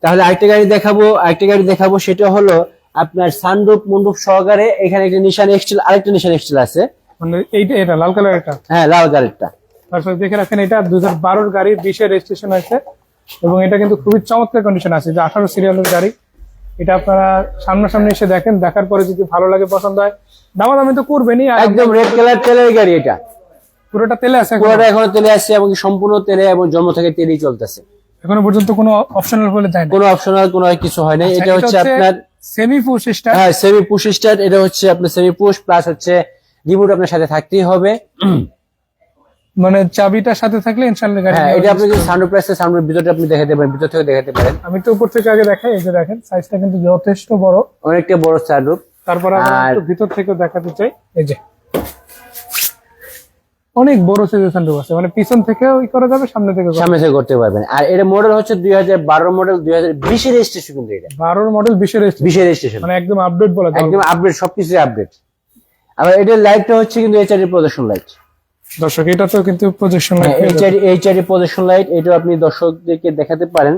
তাহলে আরেকটা গাড়ি দেখাবো। সেটা হলো আপনার সানরুফ মুনরুফ সহকারে। এখানে একটা নিশান এক্সটেল, আরেকটা নিশান এক্সটেল আছে। মানে এটা লাল কালার। এটা হ্যাঁ, লাল গাড়িটা। তারপর দেখে রাখেন, এটা 2012 গাড়ি, 20 এর রেজিস্ট্রেশন আছে এবং এটা কিন্তু খুবই চমৎকার কন্ডিশন আছে। যে 18 সিরিয়ালের গাড়ি। এটা আপনারা সামনাসামনি এসে দেখেন, দেখার পরে যদি ভালো লাগে, পছন্দ হয়, দামাদামি তো করবেনই। একদম রেড কালার তেলের গাড়ি। এটা পুরোটা তেলে আছে, পুরোটা এখনো তেলে আছে এবং সম্পূর্ণ তেলে এবং জন্ম থেকে তেলেই চলতেছে। এখনো পর্যন্ত কোনো অপশনাল বলে যায় না, কোনো অপশনাল কোনো কিছু হয় না। এটা হচ্ছে আপনার সেমি পুশ স্টার্ট। হ্যাঁ, সেমি পুশ স্টার্ট। এটা হচ্ছে আপনার সেমি পুশ প্লাস হচ্ছে রিমোট আপনার সাথে থাকতেই হবে। মানে চাবিটার সাথে থাকলে ইনশাআল্লাহ গাড়ি। হ্যাঁ, এটা আপনি যদি সানরুফ আছে, সানরুফ ভিতরটা আপনি দেখাতে পারেন, ভিতর থেকে দেখাতে পারেন। আমি তো উপর থেকে আগে দেখাই, এই যে দেখেন সাইজটা কিন্তু যথেষ্ট বড়, অনেকটা বড় সানরুফ। তারপর আমি একটু ভিতর থেকে দেখাতে চাই। এই যে অনেক বড় সাইজের সানরুফ আছে, মানে পিছন থেকেও করা যাবে, সামনে থেকে করতে পারবেন। আর এর মডেল হচ্ছে 2012 মডেল, 2020 এর রেজিস্ট্রেশন কিন্তু এটা। 12 মডেল, 20 এর 20 এর রেজিস্ট্রেশন, মানে একদম আপডেট বলা যায়, একদম আপডেট, সবকিছু আপডেট। আবার এটার লাইটটা হচ্ছে কিন্তু এইচআরডি প্রজেকশন লাইট। দর্শক এটা তো কিন্তু projection light, HRD projection light. এটা আপনি দর্শকদেরকে দেখাতে পারেন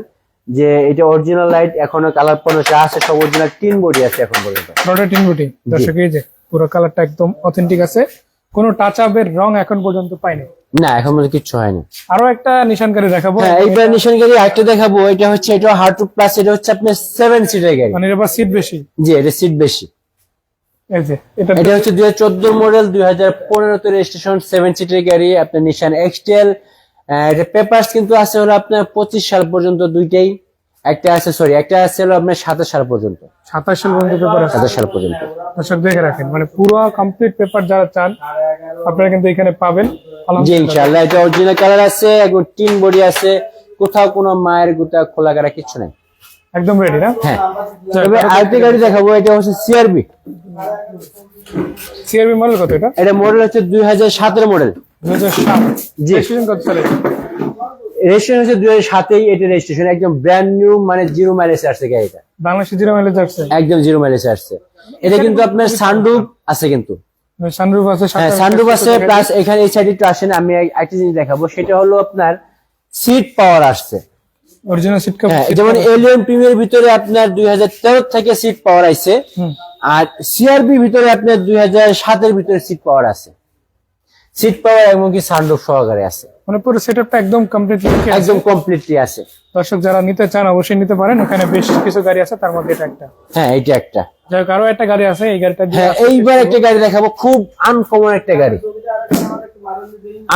যে এটা অরিজিনাল লাইট। এখনো কালার পণ্য যা আছে সব অরিজিনাল, টিন বডি আছে এখন পর্যন্ত। Tin body. দর্শক এই যে পুরো কালারটা একদম অথেন্টিক আছে, কোনো টাচ আপের রং এখন পর্যন্ত পাইনি। না, এখন পর্যন্ত কিচ্ছু হয়নি। আরো একটা নিশান গাড়ি দেখাবো। হ্যাঁ, এইবার নিশান গাড়ি আরেকটা দেখাবো। এটা হচ্ছে, এটা হার্ডরুফ প্লাস। এটা হচ্ছে আপনার 7 সিটের গাড়ি, মানে এবার সিট বেশি। জি, এটা সিট বেশি। এই যে এটা হচ্ছে 2014 মডেল, 2015 তে রেজিস্ট্রেশন, 7 সিটের গাড়ি, আপনার নিশান এক্সটেল। এটা পেপারস কিন্তু আছে হলো আপনার 25 সাল পর্যন্ত দুইটাই। একটা আছে হলো আপনার 27 সাল পর্যন্ত। 27 সাল পর্যন্ত পেপার আছে। 27 সাল পর্যন্ত। দর্শক দেখে রাখেন, মানে পুরো কমপ্লিট পেপার যারা চান আপনারা কিন্তু এখানে পাবেন। জি, ইনশাআল্লাহ। এটা অরিজিনাল কালার আছে, একদম টিন বডি আছে, কোথাও কোনো মায়ের গুতা খোলা কাটা কিছু নাই, একদম রেডি না? হ্যাঁ। তবে আরেকটা গাড়ি দেখাবো। এটা হচ্ছে সিআরবি। সিআরবি মডেল কত এটা? এটা মডেল হচ্ছে 2007 এর মডেল। 2007। জি। রেজিস্ট্রেশন কত সালে? রেজিস্ট্রেশন হচ্ছে 2007 এটা রেজিস্ট্রেশন, একদম ব্র্যান্ড নিউ, মানে 0 মাইলেজ আসছে গাড়িটা, বাংলাদেশে 0 মাইলেজ আসছে, একদম 0 মাইলেজ আসছে। এটা কিন্তু আপনার সানরুফ আছে, কিন্তু সানরুফ আছে, হ্যাঁ সানরুফ আছে, প্লাস এখানে এই সাইডে একটু আসেন, আমি একটা জিনিস দেখাবো, সেটা হলো আপনার সিট পাওয়ার আসছে, অরিজিনাল সিট কভার। হ্যাঁ যেমন এলিয়ন প্রিমিয়ার ভিতরে আপনার 2013 থেকে সিট পাওয়ার আইছে, আর সিআরবি ভিতরে আপনার 2007 এর ভিতরে সিট পাওয়ার আছে, সিট পাওয়ার এমনকি সানরুফ সহকারে আছে, মানে পুরো সেটআপটা একদম কমপ্লিটলি একদম কমপ্লিটলি আছে। দর্শক যারা নিতে চান অবশ্যই নিতে পারেন, ওখানে বেশ কিছু গাড়ি আছে, তার মধ্যে এটা একটা। হ্যাঁ এটা একটা, যাই হোক আরো একটা গাড়ি আছে, এই গাড়িটা হ্যাঁ এইবার একটা গাড়ি দেখাবো, খুব আনকমন একটা গাড়ি,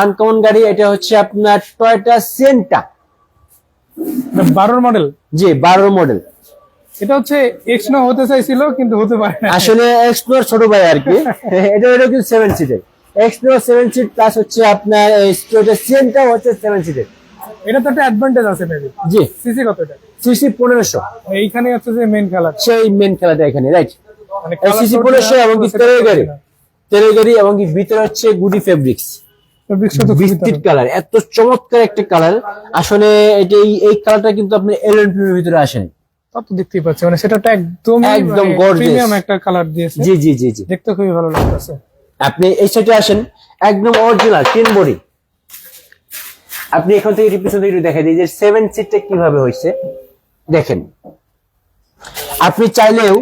আনকমন গাড়ি। এটা হচ্ছে আপনার টয়োটা সেন্টা, 12 মডেল। জি 12 মডেল। এটা হচ্ছে এক্সনো হতে চাইছিল কিন্তু হতে পারে না, আসলে এক্সপ্লোর ছোট ভাই আর কি। এটা কিন্তু 7 সিটের, এক্সপ্লোর 7 সিট, প্লাস হচ্ছে আপনার টয়োটা সেন্টা হচ্ছে 7 সিটের। এটা তো একটা অ্যাডভান্টেজ আছে মেবি। জি সিসি কত এটা? সিসি 1500, এইখানে হচ্ছে যে মেইন খেলা, সেই মেন খেলাটা এখানে, রাইট। মানে সিসি 1500 এবং কি তেলের গাড়ি এবং কি ভিতরে হচ্ছে গুডি ফেব্রিক্স, বিস্কিট কালার, এত চমৎকার একটা কালার। আসলে এটা এই কালারটা কিন্তু আপনি এলএনপির ভিতরে আসেন, তত দেখতেই পাচ্ছি, মানে সেটা একদম একদম gorgeous। প্রিমিয়াম একটা কালার দিয়েছে, জি জি জি জি, দেখতে খুবই ভালো লাগতেছে। আপনি এই সাইডে আসেন, একদম অরিজিনাল 10 বডি। আপনি এখান থেকে পিছন থেকে একটু দেখাই দিই যে 7 সিটটা কিভাবে হয়েছে, দেখেন। আপনি চাইলেও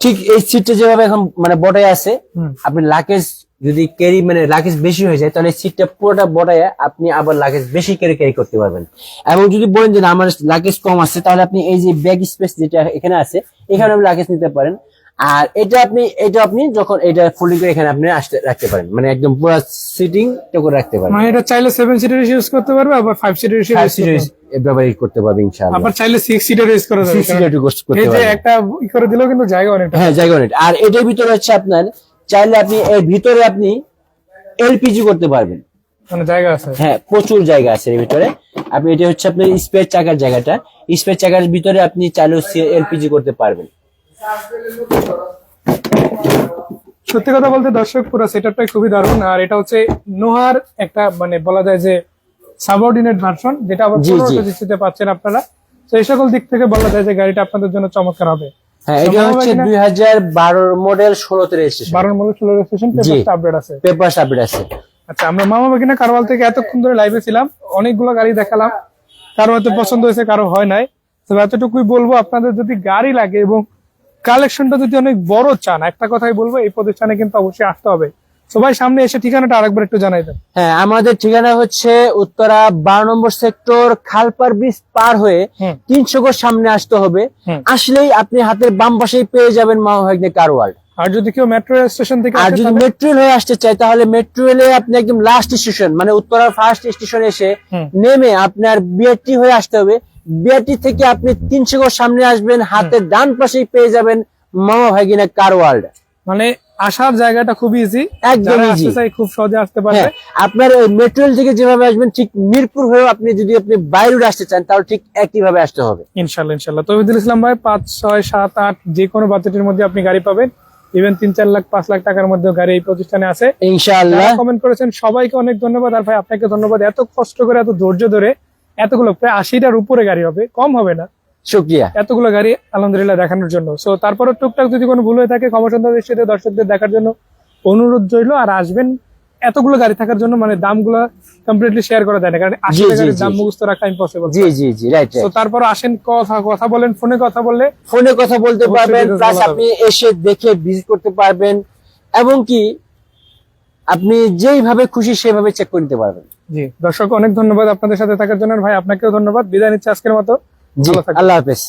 ঠিক এই সিটটা যেভাবে এখন মানে বটায় আছে, আপনি লাগেজ যদি ক্যারি মানে লাগেজ বেশি হয়ে যায়, তাহলে সিটটা পুরোটা বটায় আপনি আবার লাগেজ বেশি ক্যারি করতে পারবেন। এবং যদি বলেন যে না আমার লাগেজ কম আছে, তাহলে আপনি এই যে ব্যাগ স্পেস যেটা এখানে আছে, এখানে আপনি লাগেজ নিতে পারেন। আর এটা আপনি যখন এটা ফুলিং করে এখানে আপনি রাখতে পারেন, মানে একদম পুরো সিটিং করে রাখতে পারেন। মানে এটা চাইলে 7 সিটার ইউজ করতে পারবে, আবার 5 সিটার ব্যবহার করতে পারবে ইনশাআল্লাহ। আবার চাইলে 6 সিটার ইউজ করা যাবে, 6 সিটার করতে এই যে পারবেন। একটা করে দিলেও কিন্তু জায়গা অনেকটা, হ্যাঁ জায়গা অনেক। আর এটার ভিতরে হচ্ছে আপনার চাইলে আপনি এর ভিতরে আপনি এলপিজি করতে পারবেন, মানে জায়গা আছে, হ্যাঁ প্রচুর জায়গা আছে এর ভিতরে। আপনি এটা হচ্ছে আপনার স্পেয়ার চাকার জায়গাটা, স্পেয়ার চাকার ভিতরে আপনি চাইলেও এলপিজি করতে পারবেন। সত্যি কথা বলতে দর্শক পুরো সেটআপটাই খুবই দারুণ। আর এটা হচ্ছে নোহার একটা মানে বলা যায় যে সাবঅর্ডিনেট ভার্সন, যেটা আবার 1500 সিসিতে পাচ্ছেন আপনারা। তো এই সকল দিক থেকে বলা যায় যে গাড়িটা আপনাদের জন্য চমৎকার হবে। হ্যাঁ এটা হচ্ছে 2012 মডেল 16 তে registration, 12 model 16 registration, papers update আছে, পেপারস আপডেট আছে। আচ্ছা আমরা মামা বাগিনা কারওয়াল থেকে এতক্ষণ ধরে লাইভে ছিলাম, অনেকগুলো গাড়ি দেখালাম, কারো হয়তো পছন্দ হয়েছে, কারো হয় নাই। তো এতটুকুই বলবো, আপনাদের যদি গাড়ি লাগে এবং কালেকশনটা যদি অনেক বড় চান, একটা কথাই বলবো, এই প্রতিষ্ঠানে কিন্তু অবশ্যই আসতে হবে। সবাই সামনে এসে ঠিকানাটা আরেকবার একটু জানাই দেন। হ্যাঁ আমাদের ঠিকানা হচ্ছে উত্তরা 12 নম্বর সেক্টর, খালপার ব্রিজ পার হয়ে 300 গজ সামনে আসতে হবে। আসলেই আপনি হাতের বাম পাশেই পেয়ে যাবেন মামা ভাগ্নে কার ওয়ার্ল্ড। আর যদি কেউ মেট্রো স্টেশন থেকে আর যদি মেট্রো রেল হয়ে আসতে চায়, তাহলে মেট্রো রেলে আপনি একদম লাস্ট স্টেশন মানে উত্তরার ফার্স্ট স্টেশন এসে নেমে আপনার বিআরটি হয়ে আসতে হবে। বিআরটি থেকে আপনি 300 গজ সামনে আসবেন, হাতের ডান পাশেই পেয়ে যাবেন মামা ভাগিনা কার ওয়ার্ল্ড। মানে আসার জায়গাটা খুব ইজি, একদম ইজি, খুব সহজে আসতে পারবে। আপনার ওই মেট্রো রেল থেকে যেভাবে আসবেন, ঠিক মিরপুর হয়ে আপনি যদি আপনি বাইরে আসতে চান, তাহলে ঠিক একই ভাবে আসতে হবে। ইনশাল্লাহ ইনশাল্লাহ। তহিদুল ইসলাম ভাই 5, 6, 7, 8 যে কোনো বাজেটের মধ্যে আপনি গাড়ি পাবেন। ইভেন 3, 4 লাখ 5 লাখ টাকার মধ্যে গাড়ি এই প্রতিষ্ঠানে আছে ইনশাআল্লাহ। কমেন্ট করেছেন সবাইকে অনেক ধন্যবাদ। আর ভাই আপনাকে ধন্যবাদ, এত কষ্ট করে এত ধৈর্য ধরে এতগুলো প্রায় 80টার উপরে গাড়ি হবে, কম হবে না, শুকরিয়া, এতগুলো গাড়ি আলহামদুলিল্লাহ দেখানোর জন্য। সো তারপরে টুকটাক যদি কোনো ভুল হয়ে থাকে ক্ষমা সুন্দর দৃষ্টিতে দর্শকদের দেখার জন্য অনুরোধ রইল। আর আসবেন এতগুলো গাড়ি থাকার জন্য, মানে দামগুলো কমপ্লিটলি শেয়ার করা যায় না, কারণ 80 গাড়ির দাম মুখস্থ রাখা ইম্পসিবল। জি জি জি রাইট। তো তারপর আসেন, কথা বলেন, ফোনে কথা বললে ফোনে কথা বলতে পারবেন, প্লাস আপনি এসে দেখে ভিজিট করতে পারবেন, এবং কি আপনি যেইভাবে খুশি সেভাবে চেক করে নিতে পারবেন। জি দর্শক অনেক ধন্যবাদ আপনাদের সাথে থাকার জন্য। ভাই আপনাকেও ধন্যবাদ, বিদায় নিচ্ছি আজকের মতো। জি আল্লাহ হাফেজ।